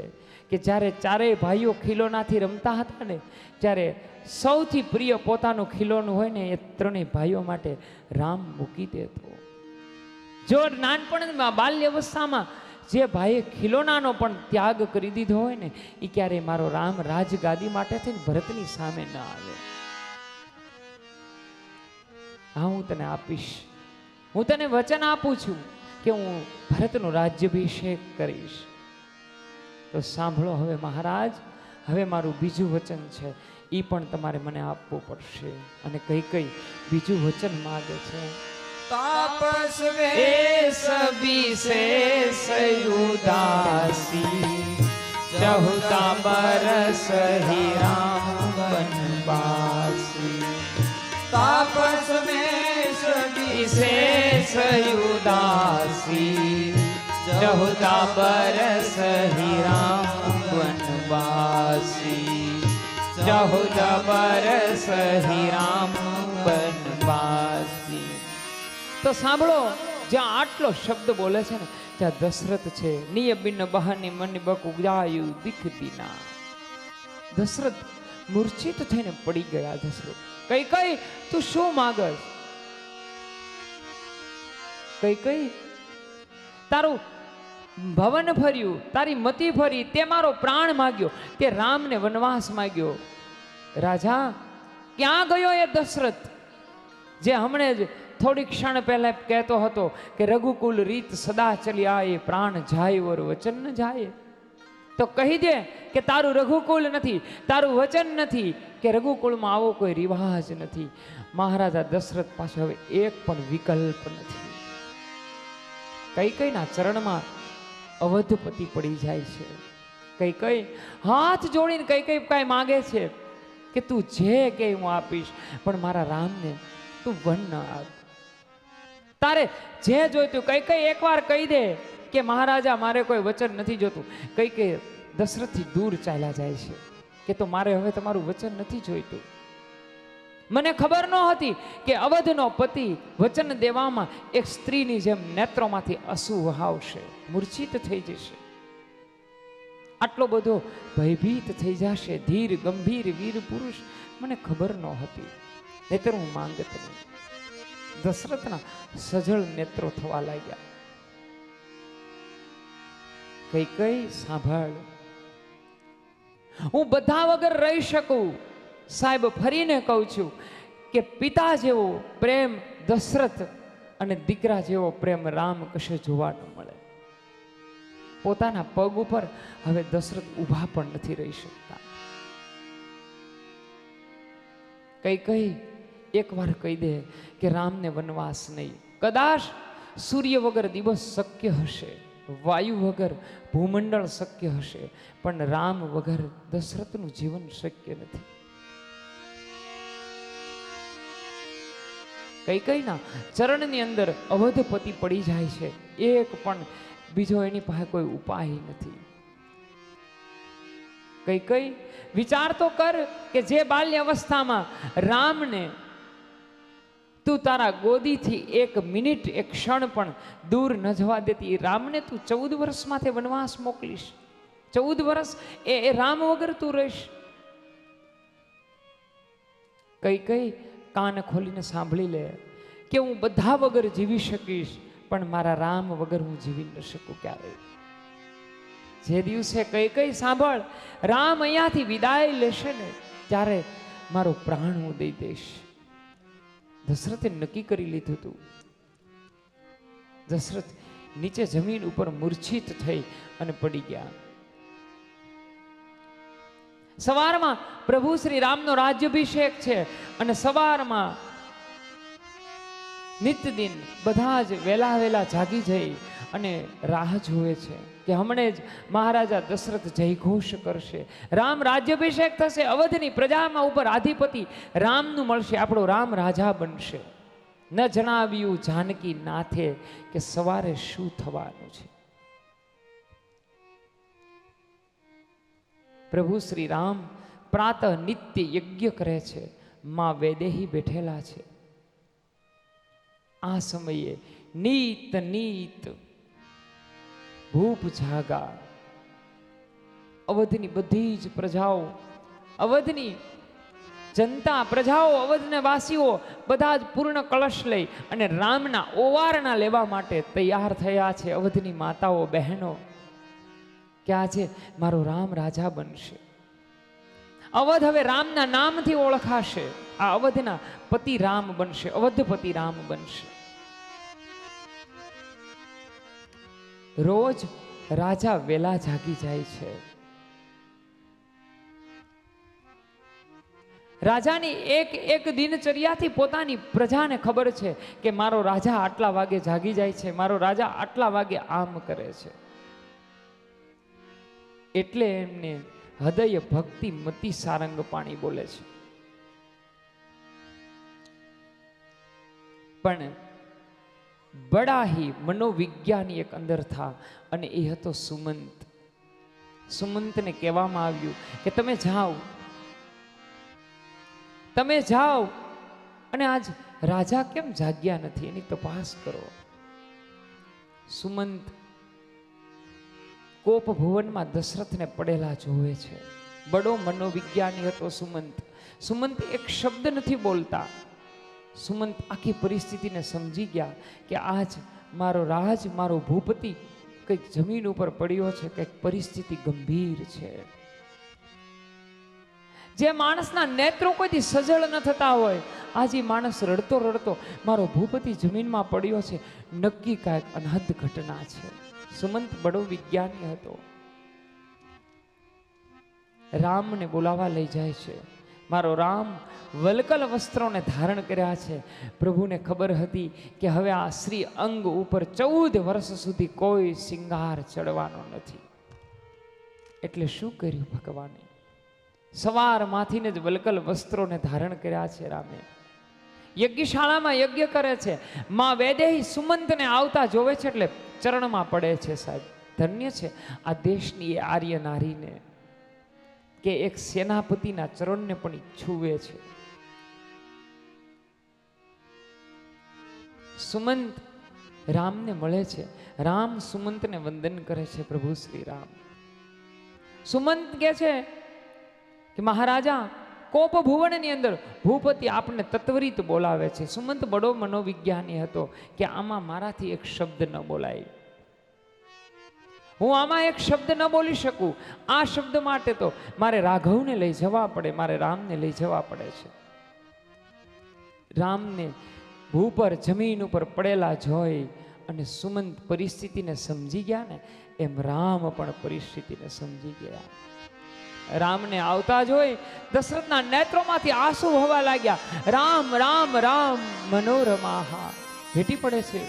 કે જ્યારે ચારેય ભાઈઓ ખીલોનાથી રમતા હતા ને, ત્યારે સૌથી પ્રિય પોતાનું ખીલોનું હોય ને એ ત્રણેય ભાઈઓ માટે રામ મૂકી દેતો. જો નાનપણમાં બાલ્ય અવસ્થામાં જે ભાઈએ ખિલોનાનો પણ ત્યાગ કરી દીધો હોય ને એ ક્યારેય મારો રામ રાજગાદી માટે થઈને ભરતની સામે ન આવે. હા, હું તને આપીશ, હું તને વચન આપું છું કે હું ભરતનો રાજ્યાભિષેક કરીશ. તો સાંભળો હવે મહારાજ, હવે મારું બીજું વચન છે એ પણ તમારે મને આપવું પડશે. અને કઈ બીજું વચન માગે છે. तापस वेश विशेष उदासी 14 बरस ही राम वनवासी. तापस वेश विशेष उदासी 14 बरस ही राम वनवासी. 14 बरस ही राम वनवासी. તો સાંભળો, જ્યાં આટલો શબ્દ બોલે છે ને ત્યાં દશરથ છે. નિય બિન બહાની મન બકુ જાયું દીખતી ના. દશરથ મૂર્છિત થઈને પડી ગયા. દશરથ, કઈ તું શું માગસ? કઈ તારું ભવન ફર્યું, તારી મતિ ફરી, તે મારો પ્રાણ માગ્યો, તે રામને વનવાસ માગ્યો. રાજા, ક્યાં ગયો એ દશરથ જે હમણે જ થોડી ક્ષણ પહેલા કહેતો હતો કે રઘુકુલ રીત સદા ચલી આયે, પ્રાણ જાય ઓર વચન ન જાય? તો કહી દે કે તારું રઘુકુલ નથી, તારું વચન નથી, કે રઘુકુળમાં આવો કોઈ રિવાજ નથી. મહારાજા દશરથ પાસે હવે એક પણ વિકલ્પ નથી. કઈકઈના ચરણમાં અવધપતિ પડી જાય છે. કઈકઈ હાથ જોડીને કઈકઈ કાંઈ માગે છે કે તું જે કે હું આપીશ, પણ મારા રામને તું વન ન આપ. તારે જે જોઈતું કઈકઈ એકવાર કહી દે કે મહારાજા મારે કોઈ વચન નથી જોતું. કઈકઈ દશરથથી દૂર ચાલ્યા જાય છે કે તો મારે હવે તમારું વચન નથી જોઈતું. મને ખબર ન હતી કે અવધનો પતિ વચન દેવામાં એક સ્ત્રીની જેમ નેત્રોમાંથી આંસુ વહાવશે, મૂર્છિત થઈ જશે, આટલો બધો ભયભીત થઈ જશે, ધીર ગંભીર વીર પુરુષ. મને ખબર ન હતી, નહીતર હું માંગત નહીં. દશરથના સજળ નેત્રો થવા લાગ્યા. કઈ સાંભળ, હું બધા વગર રહી શકું. સાહેબ, ફરીને કહું છું કે પિતા જેવો પ્રેમ દશરથ અને દીકરા જેવો પ્રેમ રામ કશે જોવા ન મળે. પોતાના પગ ઉપર હવે દશરથ ઊભા પણ નથી રહી શકતા. કઈ એકવાર કહી દે કે રામને વનવાસ નહીં. કદાચ સૂર્ય વગર દિવસ શક્ય હશે, વાયુ વગર ભૂમંડળ શક્ય હશે, પણ રામ વગર દશરથનું જીવન શક્ય નથી. કઈકઈના ચરણની અંદર અવધપતિ પડી જાય છે. એક પણ બીજો એની પાસે કોઈ ઉપાય નથી. કઈ વિચાર તો કર કે જે બાલ્ય અવસ્થામાં રામને તું તારા ગોદીથી એક મિનિટ એક ક્ષણ પણ દૂર ન જવા દેતી, રામને તું 14 વર્ષમાંથી વનવાસ મોકલીશ. 14 વર્ષ એ રામ વગર તું રહીશ. કઈ કાન ખોલીને સાંભળી લે કે હું બધા વગર જીવી શકીશ, પણ મારા રામ વગર હું જીવી ન શકું ક્યારેય. જે દિવસે કઈ સાંભળ, રામ અહીંયાથી વિદાય લેશે ને ત્યારે મારો પ્રાણ હું દઈ દઈશ. દશરથે નક્કી કરી લીધું હતું. દશરથ નીચે જમીન ઉપર મૂર્છિત થઈ અને પડી ગયા. સવારમાં પ્રભુ શ્રી રામનો રાજ્યાભિષેક છે અને સવારમાં નિત્ય દિન બધા જ વેલા જાગી જઈ અને રાહ જુએ છે કે હમણે જ મહારાજા દશરથ જયઘોષ કરશે, રામ રાજ્યાભિષેક થશે, અવધની પ્રજામાં ઉપર આધિપતિ રામનું મળશે, આપણો રામ રાજા બનશે. ન જણાવ્યું જાનકી નાથે કે સવારે શું થવાનું છે. પ્રભુ શ્રી રામ પ્રાતઃ નિત્ય યજ્ઞ કરે છે. માં વૈદેહી બેઠેલા છે. આ સમયે નીત ભૂપ જાગા. અવધની બધી જ પ્રજાઓ, અવધની જનતા, પ્રજાઓ, અવધના વાસીઓ બધા જ પૂર્ણ કળશ લઈ અને રામના ઓવારણા લેવા માટે તૈયાર થયા છે. અવધની માતાઓ, બહેનો કે આજે મારો રામ રાજા બનશે. અવધ હવે રામના નામથી ઓળખાશે. આ અવધના પતિ રામ બનશે, અવધપતિ રામ બનશે. રોજ રાજા વેલા જાગી જાય છે. રાજાની એક એક દિનચર્યાથી પોતાની પ્રજાને ખબર છે કે મારો રાજા આટલા વાગે જાગી જાય છે, મારો રાજા આટલા વાગે આમ કરે છે. એટલે એમને હૃદય ભક્તિ મતિ સારંગ પાણી બોલે છે. પણ બડા ही મનોવિજ્ઞાની એક અંદર થા અને એ હતો સુમંત. સુમંતને કહેવામાં આવ્યું કે તમે જાઓ અને આજ રાજા કેમ જાગ્યા નથી એની તપાસ કરો. સુમંત કોપ ભુવનમાં દશરથને પડેલા જોવે છે. બડો મનોવિજ્ઞાની હતો સુમંત. સુમંત એક શબ્દ નથી બોલતા. સુમંત આખી પરિસ્થિતિને સમજી ગયા કે આજ મારો રાજ, મારો ભૂપતિ કંઈક જમીન ઉપર પડ્યો છે, કંઈક પરિસ્થિતિ ગંભીર છે. જે માણસના નેત્રો કોઈથી સજળ ન થતા હોય, આજે માણસ રડતો રડતો મારો ભૂપતિ જમીનમાં પડ્યો છે, નક્કી કાંઈક અનહદ ઘટના છે. સુમંત બડો વિજ્ઞાની હતો. રામને બોલાવા લઈ જાય છે. મારો રામ વલકલ વસ્ત્રોને ધારણ કર્યા છે. પ્રભુને ખબર હતી કે હવે આ શ્રી અંગ ઉપર 14 વર્ષ સુધી કોઈ શિંગાર ચડવાનો નથી. એટલે શું કર્યું ભગવાને? સવારમાંથીને જ વલકલ વસ્ત્રોને ધારણ કર્યા છે રામે. યજ્ઞશાળામાં યજ્ઞ કરે છે. માં વૈદેહી સુમંતને આવતા જોવે છે એટલે ચરણમાં પડે છે. સાહેબ, ધન્ય છે આ દેશની એ આર્ય નારીને કે એક સેનાપતિના ચરણને પણ છૂવે છે. સુમંત રામને મળે છે. રામ સુમંતને વંદન કરે છે. પ્રભુ શ્રી રામ. સુમંત કહે છે કે મહારાજા, કોપ ભુવનની અંદર ભૂપતિ આપને તત્વરીત બોલાવે છે. સુમંત બડો મનોવિજ્ઞાની હતો કે આમાં મારાથી એક શબ્દ ન બોલાય, હું આમાં એક શબ્દ ન બોલી શકું. આ શબ્દ માટે તો મારે રાઘવને લઈ જવા પડે, મારે રામને લઈ જવા પડે છે. રામને ભૂપર જમીન ઉપર પડેલા જોઈ અને સુમંત પરિસ્થિતિને સમજી ગયા ને એમ રામ પણ પરિસ્થિતિને સમજી ગયા. રામને આવતા જોઈ દશરથના નેત્રોમાંથી આંસુ વહવા લાગ્યા. રામ રામ રામ મનોરમા. ભેટી પડે છે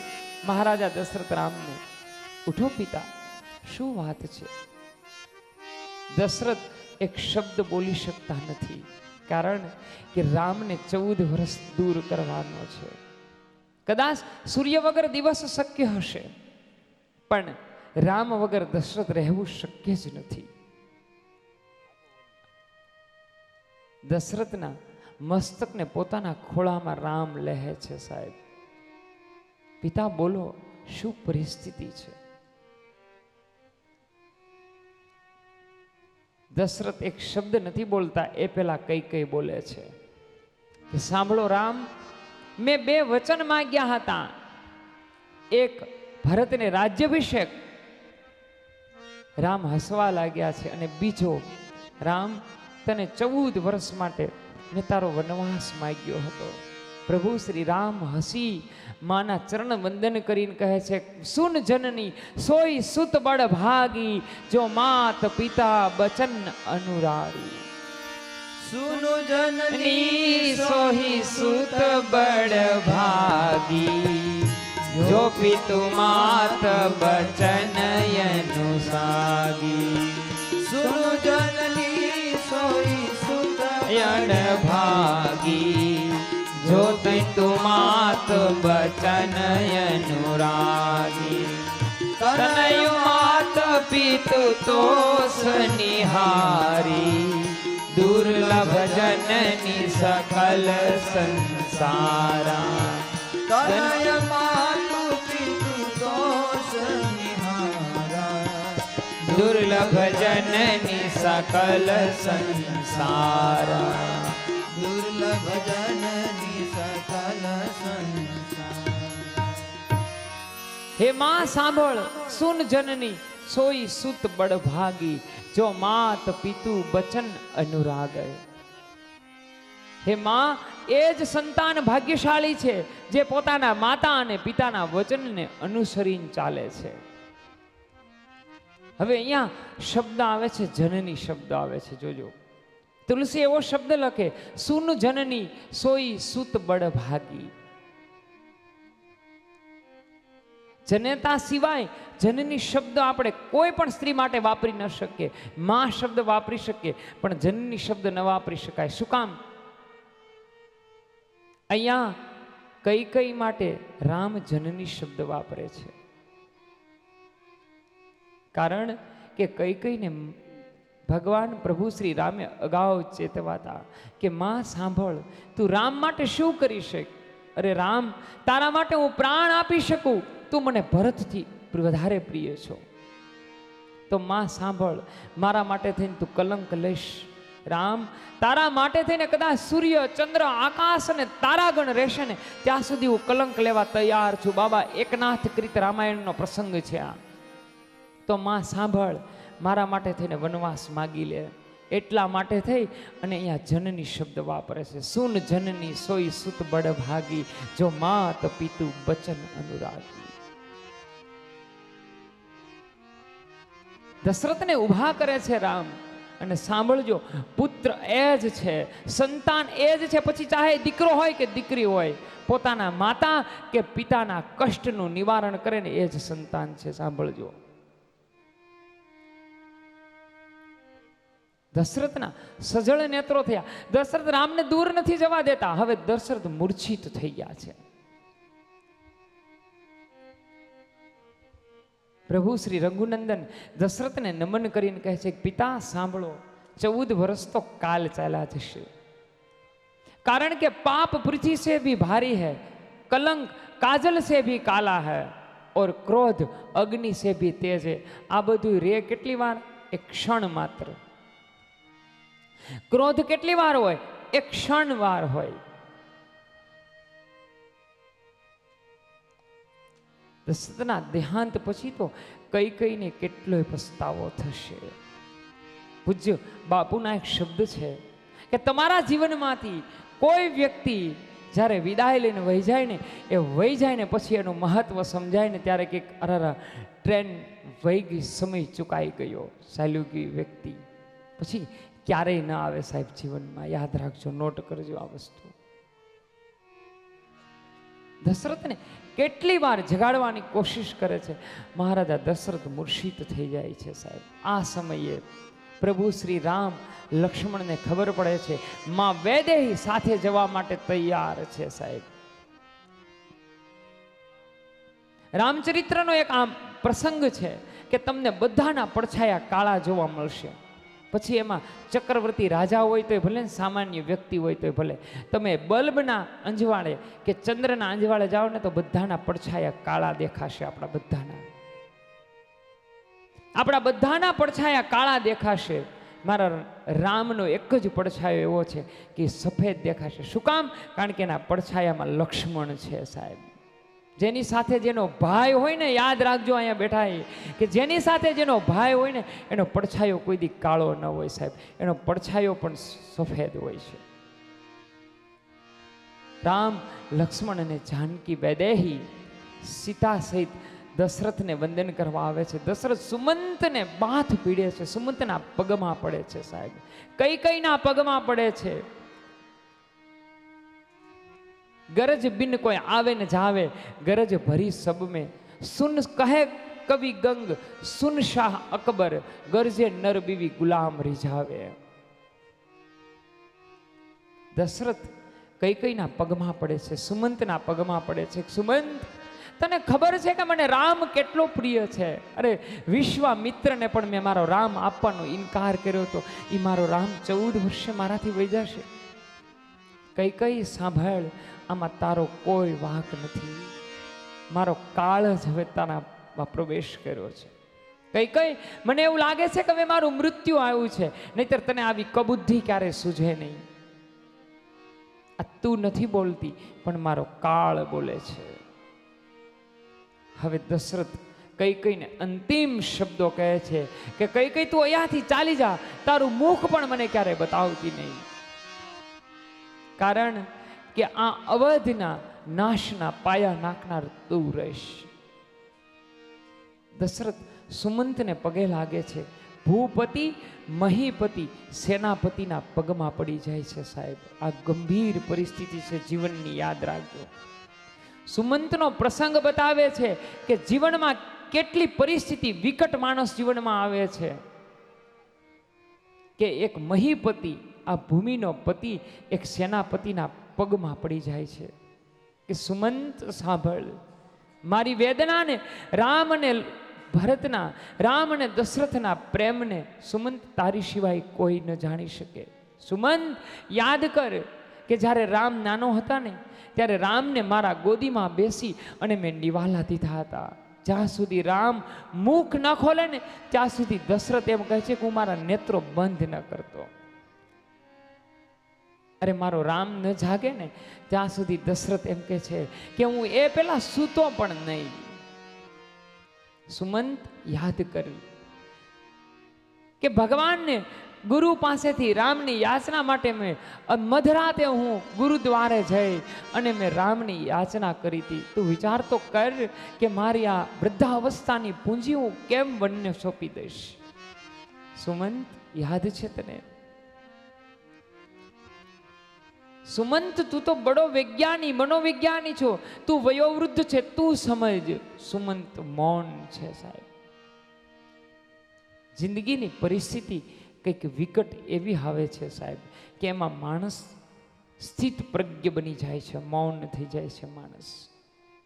મહારાજા દશરથ રામને. ઉઠો પિતા, શું વાત છે? દશરથ એક શબ્દ બોલી શકતા નથી, કારણ કે રામને 14 વર્ષ દૂર કરવાનો છે. કદાચ સૂર્ય વગર દિવસ શક્ય હશે, પણ રામ વગર દશરથ રહેવું શક્ય જ નથી. દશરથના મસ્તકને પોતાના ખોળામાં રામ લહે છે. સાહેબ, પિતા બોલો, શું પરિસ્થિતિ છે? દશરથ એક શબ્દ નથી બોલતા. એ પેલા કઈ બોલે છે કે સાંભળો રામ, મેં 2 વચન માંગ્યા હતા. એક ભરતને રાજ્યાભિષેક. રામ હસવા લાગ્યા છે. અને બીજો, રામ તને 14 વર્ષ માટે મેં તારો વનવાસ માંગ્યો હતો. પ્રભુ શ્રી રામ હસી માના ચરણ વંદન કરીને કહે છે, સુન જનની સોઈ સુત બળ ભાગી, જો માત પિતા બચન અનુરારી. સુનો જનની સોહી સુત બળ ભાગી, જો પિતુ માત બચન અનુસાગી. સુનો જનની સોહી સુત યણ ભાગી, જો પિતુ માત બચન અનુરાગી. તનયુ માત પિતુ તોષ નિહારી, दुर्लभ जननी सकल संसारा. तनय मातु पितु दोष निहारा, दुर्लभ जननी सकल संसारा. દુર્લભ જનની સકલ સંસાર. હે માં સાંભળ, સુન જનની સોઈ સુત બડભાગી, જો માત પિતુ બચન અનુરાગય. હે માં, એ જ સંતાન ભાગ્યશાળી છે જે પોતાના માતા અને પિતાના વચનને અનુસરીને ચાલે છે. હવે અહીંયા શબ્દ આવે છે, જનની શબ્દ આવે છે. જોજો, તુલસી એવો શબ્દ લખે, સુન જનની સોઈ સુત બડભાગી. જનેતા સિવાય જનની શબ્દ આપણે કોઈ પણ સ્ત્રી માટે વાપરી ન શકીએ. માં શબ્દ વાપરી શકીએ, પણ જનની શબ્દ ન વાપરી શકાય. શું કામ? અહીંયા કઈ કઈ માટે રામ જનની શબ્દ વાપરે છે? કારણ કે કઈ કઈને ભગવાન પ્રભુ શ્રી રામે અગાઉ ચેતવાતા કે માં સાંભળ, તું રામ માટે શું કરી શક? અરે રામ, તારા માટે હું પ્રાણ આપી શકું, તું મને ભરતથી વધારે પ્રિય છો. તો માં સાંભળ, મારા માટે થઈને તું કલંક લઈશ. રામ, તારા માટે થઈને કદાચ સૂર્ય, ચંદ્ર, આકાશ અને તારાગણ રહેશે ને, ત્યાં સુધી હું કલંક લેવા તૈયાર છું. બાબા, એકનાથ કૃત રામાયણનો પ્રસંગ છે આ. તો માં સાંભળ, મારા માટે થઈને વનવાસ માગી લે. એટલા માટે થઈ અને અહીંયા જનની શબ્દ વાપરે છે. સુન જનની સોઈ સુત બડ ભાગી, જો માત પિતુ બચન અનુરાગી. દશરથને ઉભા કરે છે રામ. અને સાંભળજો, પુત્ર એ જ છે, સંતાન એ જ છે. પછી ચાહે દીકરો હોય કે દીકરી હોય, પોતાના માતા કે પિતાના કષ્ટનું નિવારણ કરે ને, એ જ સંતાન છે. સાંભળજો, દશરથના સજળ નેત્રો થયા. દશરથ રામને દૂર નથી જવા દેતા. હવે દશરથ મૂર્છિત થઈ ગયા છે. પ્રભુ શ્રી રઘુનંદન દશરથને નમન કરીને કહે છે, પિતા સાંભળો, 14 વર્ષ તો કાલ ચાલ્યા જશે. કારણ કે પાપ પૃથ્વી से भी भारी है, कलंक काजल से भी काला है, और क्रोध अग्नि से भी तेज है. આ બધું રે કેટલી વાર? એક ક્ષણ માત્ર. ક્રોધ કેટલી વાર હોય? એક ક્ષણ વાર હોય. દશરથના દેહાંત પછી તો કઈ કઈને કેટલોય પસ્તાવો થશે. પૂજ્ય બાપુના એક શબ્દ છે કે તમારા જીવનમાંથી કોઈ વ્યક્તિ જ્યારે વિદાય લઈને વહી જાય ને, એ વહી જાય ને પછી એનું મહત્વ સમજાય ને, ત્યારે કંઈક અરરા ટ્રેન વહી ગઈ, સમય ચૂકાઈ ગયો. ચાલ્યું ગઈ વ્યક્તિ પછી ક્યારેય ન આવે સાહેબ જીવનમાં. યાદ રાખજો, નોટ કરજો આ વસ્તુ. દશરથને કેટલી વાર જગાડવાની કોશિશ કરે છે. મહારાજા દશરથ મૂર્છિત થઈ જાય છે સાહેબ. આ સમયે પ્રભુ શ્રી રામ લક્ષ્મણને ખબર પડે છે, માં વૈદેહી સાથે જવા માટે તૈયાર છે સાહેબ. રામચરિત્રનો એક આમ પ્રસંગ છે કે તમને બધાના પડછાયા કાળા જોવા મળશે. પછી એમાં ચક્રવર્તી રાજા હોય તોય ભલે, સામાન્ય વ્યક્તિ હોય તોય ભલે, તમે બલ્બના અંજવાળે કે ચંદ્રના અંજવાળે જાઓ ને તો બધાના પડછાયા કાળા દેખાશે. આપણા બધાના પડછાયા કાળા દેખાશે. મારા રામનો એક જ પડછાયો એવો છે કે સફેદ દેખાશે. શું કામ? કારણ કે એના પડછાયામાં લક્ષ્મણ છે સાહેબ. જેની સાથે જેનો ભાઈ હોય ને, યાદ રાખજો અહીંયા બેઠા કે જેની સાથે જેનો ભાઈ હોય ને, એનો પડછાયો કોઈ દી કાળો ન હોય સાહેબ. એનો પડછાયો પણ સફેદ હોય છે. રામ, લક્ષ્મણ અને જાનકી વૈદેહી સીતા સહિત દશરથને વંદન કરવા આવે છે. દશરથ સુમંતને બાથ પીડે છે, સુમંતના પગમાં પડે છે સાહેબ. કઈ કઈના પગમાં પડે છે. ગરજ બિન કોઈ આવે ને જાવે, ગરજ ભરી સબ में, સુન કહે કવિ ગંગ, સુન શાહ અકબર, ગરજે નર બીવી ગુલામ રીઝાવે. દશરથ કઈ કઈના પગમાં પડે છે, સુમંતના પગમાં પડે છે. સુમંત, તને ખબર છે કે મને રામ કેટલો પ્રિય છે? અરે વિશ્વામિત્રને પણ મેં મારો રામ આપવાનો ઇનકાર કર્યો હતો. એ મારો રામ 14 વર્ષે મારાથી વહી જશે. કઈ કઈ સાંભળ, આમાં તારો કોઈ વાંક નથી. મારો કાળ જ હવે તારામાં પ્રવેશ કર્યો છે. કઈ કઈ, મને એવું લાગે છે કે હવે મારું મૃત્યુ આવ્યું છે, નહીતર તને આવી કબુદ્ધિ ક્યારે સૂઝે નહીં. આ તું નથી બોલતી, પણ મારો કાળ બોલે છે. હવે દશરથ કઈ કઈને અંતિમ શબ્દો કહે છે કે કઈ કઈ તું અહીંયાથી ચાલી જા, તારું મુખ પણ મને ક્યારે બતાવતી નહીં. કારણ કે આ અવધના નાશના પાયા નાખનાર તું રહીશ. દશરથ સુમંતને પગે લાગે છે. ભૂપતિ મહીપતિ સેનાપતિના પગમાં પડી જાય છે. સાહેબ, આ ગંભીર પરિસ્થિતિ છે, જીવનની યાદ રાખજો. સુમંતનો પ્રસંગ બતાવે છે કે જીવનમાં કેટલી પરિસ્થિતિ વિકટ માણસ જીવનમાં આવે છે કે એક મહીપતિ, આ ભૂમિનો પતિ, એક સેનાપતિના પગમાં પડી જાય છે કે સુમંત સાંભળ, મારી વેદનાને, રામ અને ભરતના, રામ અને દશરથના પ્રેમને સુમંત તારી સિવાય કોઈ ન જાણી શકે. સુમંત યાદ કર કે જ્યારે રામ નાનો હતા ને, ત્યારે રામને મારા ગોદીમાં બેસી અને મેં નિવાલા દીધા હતા. જ્યાં સુધી રામ મુખ ન ખોલે ને ત્યાં સુધી દશરથ એમ કહે છે કે હું મારા નેત્રો બંધ ન કરતો. અરે મારો રામ ન જાગે ને ત્યાં સુધી દશરથ એમ કહે છે કે હું એ પેલા સૂતો પણ નહીં. સુમંત યાદ કર્યું કે ભગવાનને ગુરુ પાસેથી રામની યાચના માટે મેં મધરાતે હું ગુરુદ્વારે જઈ અને મેં રામની યાચના કરી હતી. તું વિચાર તો કર કે મારી આ વૃદ્ધાવસ્થાની પૂંજી હું કેમ વનને સોંપી દઈશ. સુમંત યાદ છે તને? સુમંત તું તો બડો વૈજ્ઞાની, મનોવિજ્ઞાની છો, તું વયોવૃદ્ધ છે, તું સમજ. સુમંત મૌન છે. સાહેબ, જિંદગીની પરિસ્થિતિ કંઈક વિકટ એવી આવે છે સાહેબ કે એમાં માણસ સ્થિત પ્રજ્ઞ બની જાય છે, મૌન થઈ જાય છે. માણસ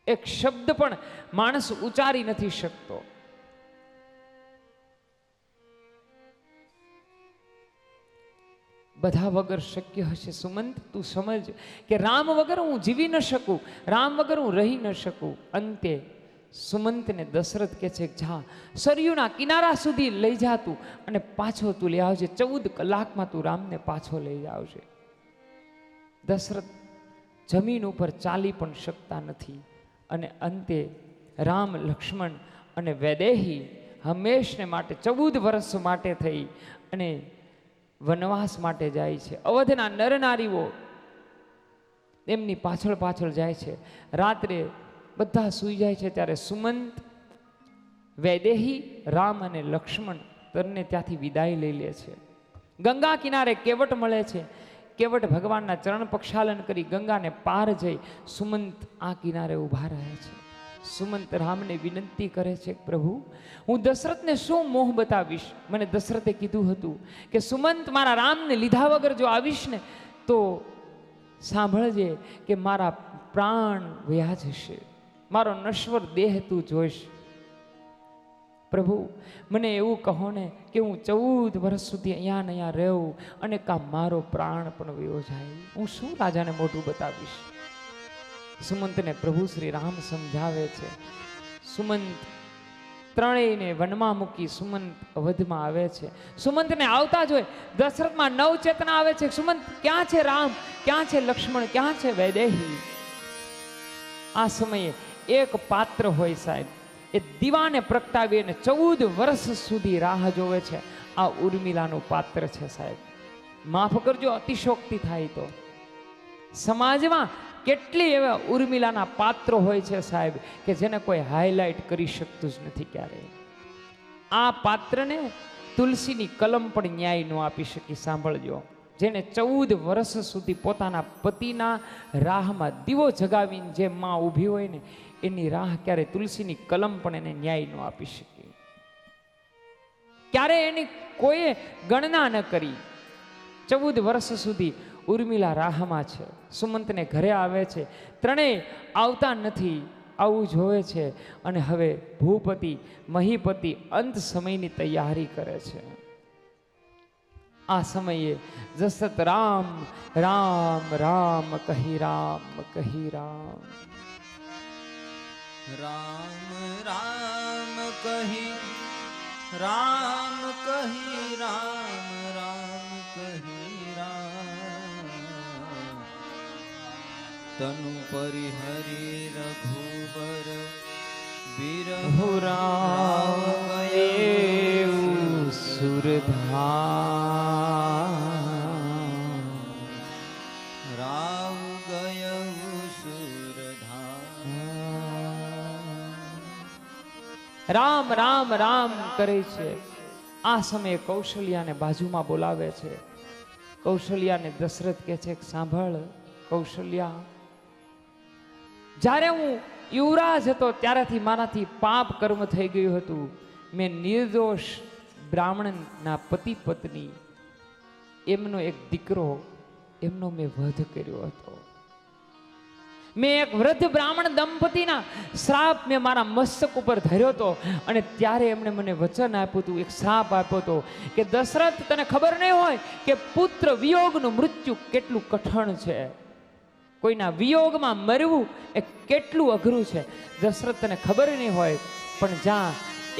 એક શબ્દ પણ માણસ ઉચ્ચારી નથી શકતો. બધા વગર શક્ય હશે. સુમંત તું સમજ કે રામ વગર હું જીવી ન શકું, રામ વગર હું રહી ન શકું. અંતે સુમંતને દશરથ કહે છે, જા સરયુના કિનારા સુધી લઈ જા તું અને પાછો તું લઈ આવજે. 14 કલાકમાં તું રામને પાછો લઈ આવજે. દશરથ જમીન ઉપર ચાલી પણ શકતા નથી અને અંતે રામ, લક્ષ્મણ અને વૈદેહી હંમેશને માટે 14 વર્ષ માટે થઈ અને વનવાસ માટે જાય છે. અવધના નરનારીઓ એમની પાછળ પાછળ જાય છે. રાત્રે બધા સૂઈ જાય છે ત્યારે સુમંત, વૈદેહી, રામ અને લક્ષ્મણ તરને ત્યાંથી વિદાય લઈ લે છે. ગંગા કિનારે કેવટ મળે છે. કેવટ ભગવાનના ચરણ પ્રક્ષાલન કરી ગંગાને પાર જઈ સુમંત આ કિનારે ઊભા રહે છે. સુમંત રામને વિનંતી કરે છે, પ્રભુ હું દશરથને શું મોહ બતાવીશ? મને દશરથે કીધું હતું કે સુમંત મારા રામને લીધા વગર જો આવીશ ને તો સાંભળજે કે મારા પ્રાણ વયા જશે, મારો નશ્વર દેહ તું જોઈશ. પ્રભુ મને એવું કહો ને કે હું 14 વર્ષ સુધી અહીંયા ને અહીંયા રહું અને કા મારો પ્રાણ પણ વયો જાય. હું શું રાજાને મોઢું બતાવીશ? સુમંતને પ્રભુ શ્રી રામ સમજાવે છે. સુમંત ત્રણેયને વનમાં મૂકી સુમંત અવધમાં આવે છે. સુમંતને આવતા જોઈ દશરથમાં નવ ચેતના આવે છે. સુમંત ક્યાં છે રામ, ક્યાં છે લક્ષ્મણ, ક્યાં છે વૈદેહી? આ સમયે એક પાત્ર હોય સાહેબ, એ દીવાને પ્રગટાવી અને 14 વર્ષ સુધી રાહ જોવે છે. આ ઉર્મિલાનું પાત્ર છે સાહેબ. માફ કરજો અતિશોક્તિ થાય તો. સમાજમાં કેટલી એવા ઉર્મિલાના પાત્રો હોય છે સાહેબ કે જેને કોઈ હાઈલાઇટ કરી શકતું જ નથી ક્યારેય. આ પાત્રને તુલસીની કલમ પણ ન્યાય ન આપી શકી. સાંભળજો, જેને 14 વર્ષ સુધી પોતાના પતિના રાહમાં દીવો જગાવીને જે માં ઊભી હોય ને એની રાહ ક્યારે તુલસીની કલમ પણ એને ન્યાય ન આપી શકી. ક્યારે એની કોઈએ ગણના ન કરી. 14 વર્ષ સુધી ઉર્મિલા રાહમાં છે. સુમંતને ઘરે આવે છે. ત્રણેય આવતા નથી, આવું જોવે છે અને હવે ભૂપતિ મહીપતિ અંત સમયની તૈયારી કરે છે. આ સમયે દશરથ રામ રામ રામ કહી રામ કહી રામ રામ રામ કહી રામ કહી રામ રામ કહી રામ તનુ પરિહરી રઘુબર બિરહુરાવું સુરધામ રાવ ગયું સુરધામ રામ રામ રામ કરે છે. આ સમયે કૌશલ્યાને બાજુમાં બોલાવે છે. કૌશલ્યાને દશરથ કહે છે કે સાંભળ કૌશલ્યા, જ્યારે હું યુવરાજ હતો ત્યારેથી મારાથી પાપ કર્મ થઈ ગયું હતું. મેં નિર્દોષ બ્રાહ્મણના પતિ પત્ની એમનો એક દીકરો એમનો મેં વધ કર્યો હતો. મેં એક વૃદ્ધ બ્રાહ્મણ દંપતીના શ્રાપ મેં મારા મસ્તક ઉપર ધર્યો હતો અને ત્યારે એમણે મને વચન આપ્યું હતું, એક શ્રાપ આપ્યો હતો કે દશરથ તને ખબર નહીં હોય કે પુત્ર વિયોગનું મૃત્યુ કેટલું કઠણ છે, કોઈના વિયોગમાં મરવું એ કેટલું અઘરું છે. દશરથ તને ખબર નહીં હોય, પણ જ્યાં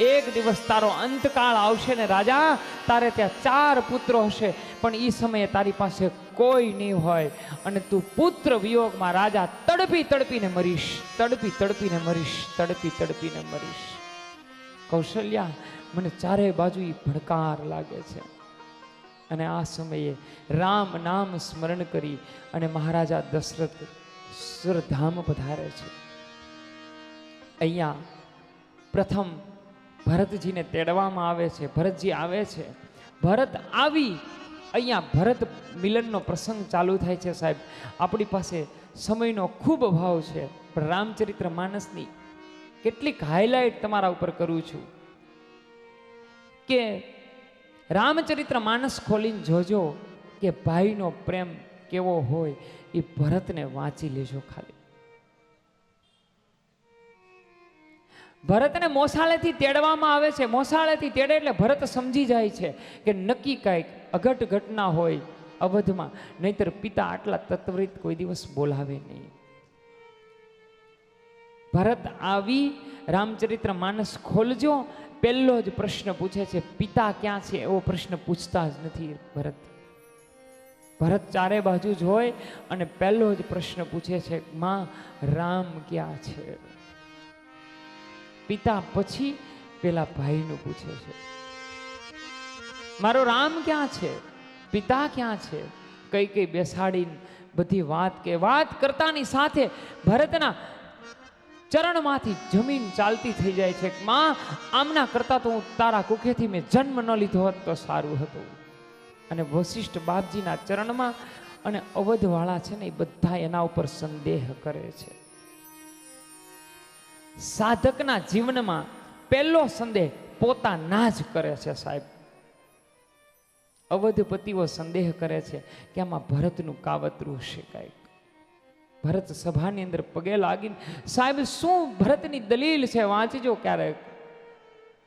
એક દિવસ તારો અંતકાળ આવશે ને રાજા, તારે ત્યાં 4 પુત્રો હશે, પણ એ સમયે તારી પાસે કોઈ નહીં હોય અને તું પુત્ર વિયોગમાં રાજા તડપી તડપીને મરીશ, તડપી તડપીને મરીશ, તડપી તડપીને મરીશ. કૌશલ્યા, મને ચારે બાજુ ભડકાર લાગે છે. અને આ સમયે રામ નામ સ્મરણ કરી અને મહારાજા દશરથ સુરધામ પધારે છે. અહીંયા પ્રથમ ભરતજીને તેડવામાં આવે છે. ભરતજી આવે છે. ભરત આવી અહીંયા ભરત મિલનનો પ્રસંગ ચાલુ થાય છે. સાહેબ, આપણી પાસે સમયનો ખૂબ અભાવ છે, પણ રામચરિત્ર માનસની કેટલીક હાઇલાઇટ તમારા ઉપર કરું છું કે રામચરિત્ર માનસ ખોલીને જોજો કે ભાઈનો પ્રેમ કેવો હોય. એ ભરતને વાંચી લેજો ખાલી. ભરતને મોસાળેથી તેડવામાં આવે છે. મોસાળેથી તેડે એટલે ભરત સમજી જાય છે કે નક્કી કાંઈક અઘટ ઘટના હોય અવધમાં, નહીતર પિતા આટલા તત્વરિત કોઈ દિવસ બોલાવે નહીં. ભરત આવી રામચરિત્ર માનસ ખોલજો, પહેલો જ પ્રશ્ન પૂછે છે પિતા ક્યાં છે, એવો પ્રશ્ન પૂછતા જ નથી ભરત. ભરત ચારે બાજુ જ હોય અને પહેલો જ પ્રશ્ન પૂછે છે માં રામ ક્યાં છે. પિતા પછી પેલા ભાઈનું પૂછે છે મારો રામ ક્યાં છે, પિતા ક્યાં છે. કઈ કઈ બેસાડીને બધી વાત કરતાની સાથે ભરતના ચરણમાંથી જમીન ચાલતી થઈ જાય છે. માં, આમના કરતા તો હું તારા કુખેથી મેં જન્મ ન લીધો હોત તો સારું હતું. અને વશિષ્ઠ બાપજીના ચરણમાં અને અવધવાળા છે ને એ બધા એના ઉપર સંદેહ કરે છે. સાધકના જીવનમાં પહેલો સંદેહ પોતાના જ કરે છે. સાહેબ, અવધપતિઓ સંદેહ કરે છે કે આમાં ભરતનું કાવતરું છે કાંઈક. ભરત સભાની અંદર પગે લાગીને સાહેબ શું ભરતની દલીલ છે વાંચજો ક્યારેક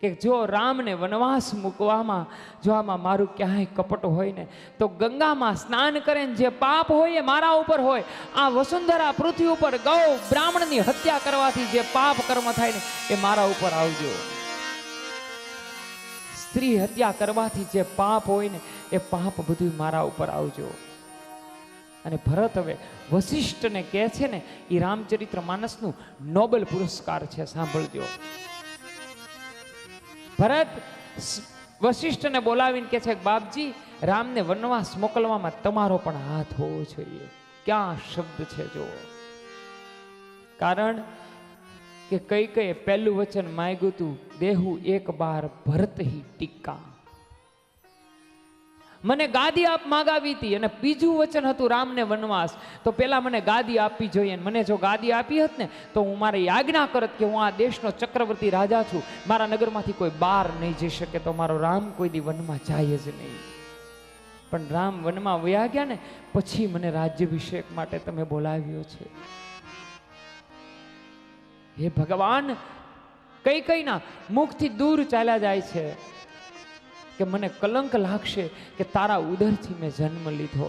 કે જો રામને વનવાસ મૂકવામાં જો આમાં મારું ક્યાંય કપટ હોય ને તો ગંગામાં સ્નાન કરે જે પાપ હોય એ મારા ઉપર હોય. આ વસુંધરા પૃથ્વી ઉપર ગૌ બ્રાહ્મણની હત્યા કરવાથી જે પાપ કર્મ થાય ને એ મારા ઉપર આવજો. સ્ત્રી હત્યા કરવાથી જે પાપ હોય ને એ પાપ બધું મારા ઉપર આવજો. અને ભરત હવે વશિષ્ઠને કહે છે ને એ રામચરિત્ર માનસનું નોબેલ પુરસ્કાર છે. સાંભળજો. ભરત વશિષ્ઠને બોલાવીને કહે છે બાપજી, રામને વનવાસ મોકલવામાં તમારો પણ હાથ હોવો જોઈએ. ક્યાં શબ્દ છે જો. કારણ કે કઈ કઈ પહેલું વચન માંગ્યું તું દેહુ એક બાર ભરત હી ટીકા. મને ગાદી આપ માગાવી હતી અને બીજું વચન હતું રામને વનવાસ. તો પેલા મને ગાદી આપવી જોઈએ. મને જો ગાદી આપી હોત ને તો હું મારી આજ્ઞા કરત કે હું આ દેશનો ચક્રવર્તી રાજા છું, મારા નગરમાંથી કોઈ બહાર નહીં જઈ શકે, તો મારો રામ કોઈ દી વનમાં જાય જ નહીં. પણ રામ વનમાં વયા ગયા ને પછી મને રાજ્યાભિષેક માટે તમે બોલાવ્યો છે. હે ભગવાન, કઈ કઈના મુખથી દૂર ચાલ્યા જાય છે કે મને કલંક લાગશે કે તારા ઉદરથી મેં જન્મ લીધો.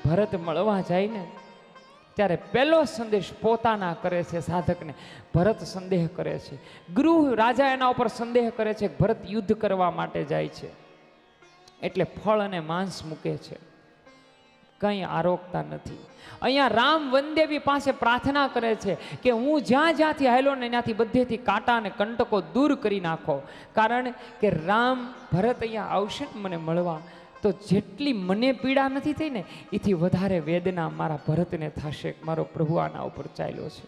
ભરત મળવા જાય ને ત્યારે પહેલો સંદેશ પોતાના કરે છે સાધકને. ભરત સંદેહ કરે છે. ગૃહ રાજા એના ઉપર સંદેહ કરે છે. ભરત યુદ્ધ કરવા માટે જાય છે એટલે ફળ અને માંસ મૂકે છે. કંઈ આરોગતા નથી. અહીંયા રામ વનદેવી પાસે પ્રાર્થના કરે છે કે હું જ્યાં જ્યાંથી હાલ્યો ને ત્યાંથી બધેથી કાંટા અને કંટકો દૂર કરી નાખો. કારણ કે રામ ભરત અહીંયા આવશે ને મને મળવા, તો જેટલી મને પીડા નથી થઈ ને એથી વધારે વેદના મારા ભરતને થશે. મારો પ્રભુ આના ઉપર ચાલ્યો છે.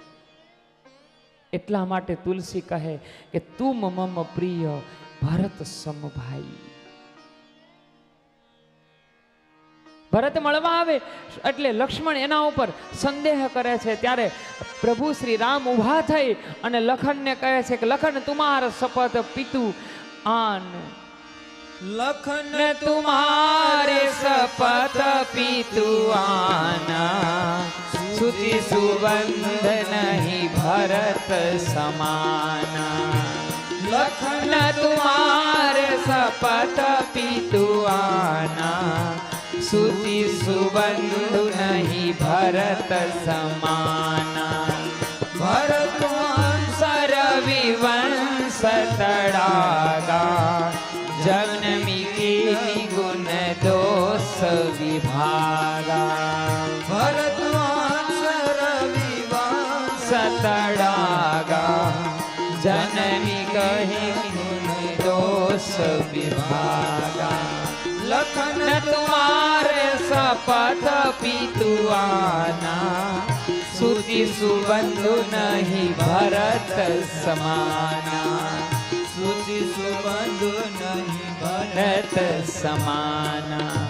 એટલા માટે તુલસી કહે કે તું મમ પ્રિય ભરત સમભાઈ. ભરત મળવા આવે એટલે લક્ષ્મણ એના ઉપર સંદેહ કરે છે. ત્યારે પ્રભુ શ્રી રામ ઊભા થઈ અને લખનને કહે છે કે લખન તુમાર શપથ પીતું આન. લખન તુમારે શપથ પીતું આના, સુચિ સુબંધ નહીં ભરત સમાના. લખન તુમારે શપથ પીતું આના, સુચિ સુબંધુ નહીં ભરત સમાના. ભરત વંશર વિવંશ તડાગા, જન્મી કેલી ગુણ દોષ વિભાગા. ભરત વંશર વિવંશ તડાગા, જન્મી કહી ગુણ દોષ વિભાગા. લખન તુમારે શપથ પીતું આના, સુચિ સુબંધુ નહીં ભરત સમાના. સુચિ સુબંધુ નહીં ભરત સમાના.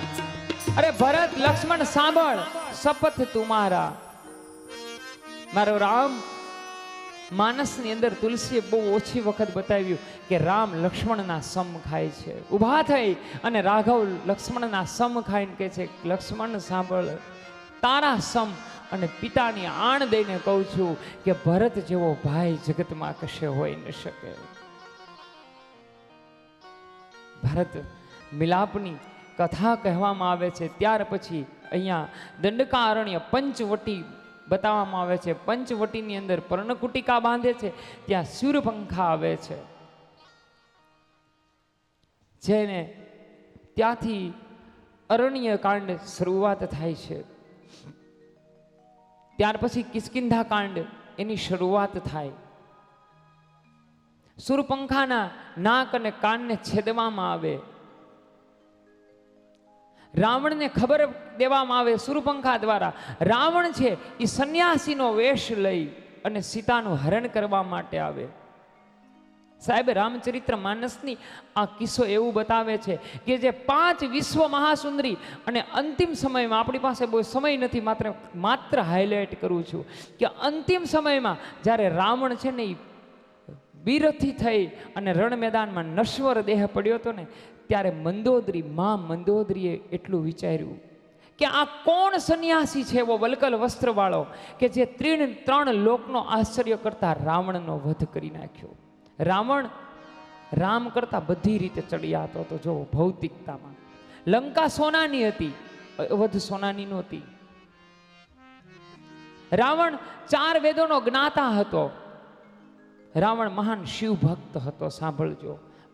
અરે ભરત લક્ષ્મણ સાંભળ, શપથ તુમારા. મારો રામ માનસની અંદર તુલસીએ બહુ ઓછી વખત બતાવ્યું કે રામ લક્ષ્મણના સમ ખાય છે. ઊભા થઈ અને રાઘવ લક્ષ્મણના સમ ખાઈને કહે છે લક્ષ્મણ સાંભળ, તારા સમ અને પિતાની આણ દઈને કહું છું કે ભરત જેવો ભાઈ જગતમાં કશે હોઈ ન શકે. ભરત મિલાપની કથા કહેવામાં આવે છે. ત્યાર પછી અહીંયા દંડકારણ્ય પંચવટી બતાવવામાં આવે છે. પંચવટીની અંદર પર્ણકુટિકા બાંધે છે, ત્યાં સૂર્યપંખા આવે છે, જેને ત્યાંથી અરણ્ય કાંડ શરૂઆત થાય છે. ત્યાર પછી કિષ્કિંધા કાંડ એની શરૂઆત થાય. સૂર્યપંખાના નાક અને કાનને છેદવામાં આવે. રાવણને ખબર દેવામાં આવે સૂર્યપંખા દ્વારા. રાવણ છે એ સંન્યાસીનો વેશ લઈ અને સીતાનું હરણ કરવા માટે આવે. સાહેબ રામચરિત્ર માનસની આ કિસ્સો એવું બતાવે છે કે જે 5 વિશ્વ મહાસુંદરી અને અંતિમ સમયમાં, આપણી પાસે બહુ સમય નથી, માત્ર હાઇલાઇટ કરું છું કે અંતિમ સમયમાં જ્યારે રાવણ છે ને એ બીરથી થઈ અને રણ મેદાનમાં નશ્વર દેહ પડ્યો હતો ને, ત્યારે મંદોદરી મંદોદરીએ એટલું વિચાર્યું કે આ કોણ સંન્યાસી છે એવો વલકલ વસ્ત્રવાળો કે જે 3 લોકનો આશ્ચર્ય કરતા રાવણનો વધ કરી નાખ્યો. રાવણ રામ કરતા બધી રીતે ચડિયાતો હતો. જો ભૌતિકતામાં લંકા સોનાની હતી, વધ સોનાની નહોતી. રાવણ 4 વેદોનો જ્ઞાતા હતો. રાવણ મહાન શિવ ભક્ત હતો. સાંભળજો,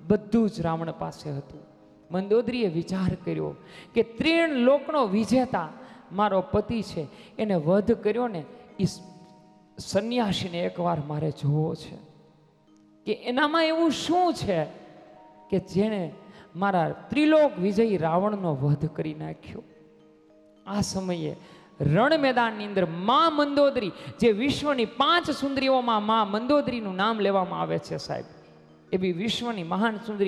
બધું જ રાવણ પાસે હતું. મંદોદરીએ વિચાર કર્યો કે 3 લોકનો વિજેતા મારો પતિ છે, એને વધ કર્યો ને એ સંન્યાસીને એકવાર મારે જોવો છે કે એનામાં એવું શું છે કે જેણે મારા ત્રિલોક વિજયી રાવણનો વધ કરી નાખ્યો. આ સમયે રણ મેદાનની અંદર મા મંદોદરી, જે વિશ્વની 5 સુંદરીઓમાં મા મંદોદરીનું નામ લેવામાં આવે છે સાહેબ, એ બી વિશ્વની મહાન સુંદરી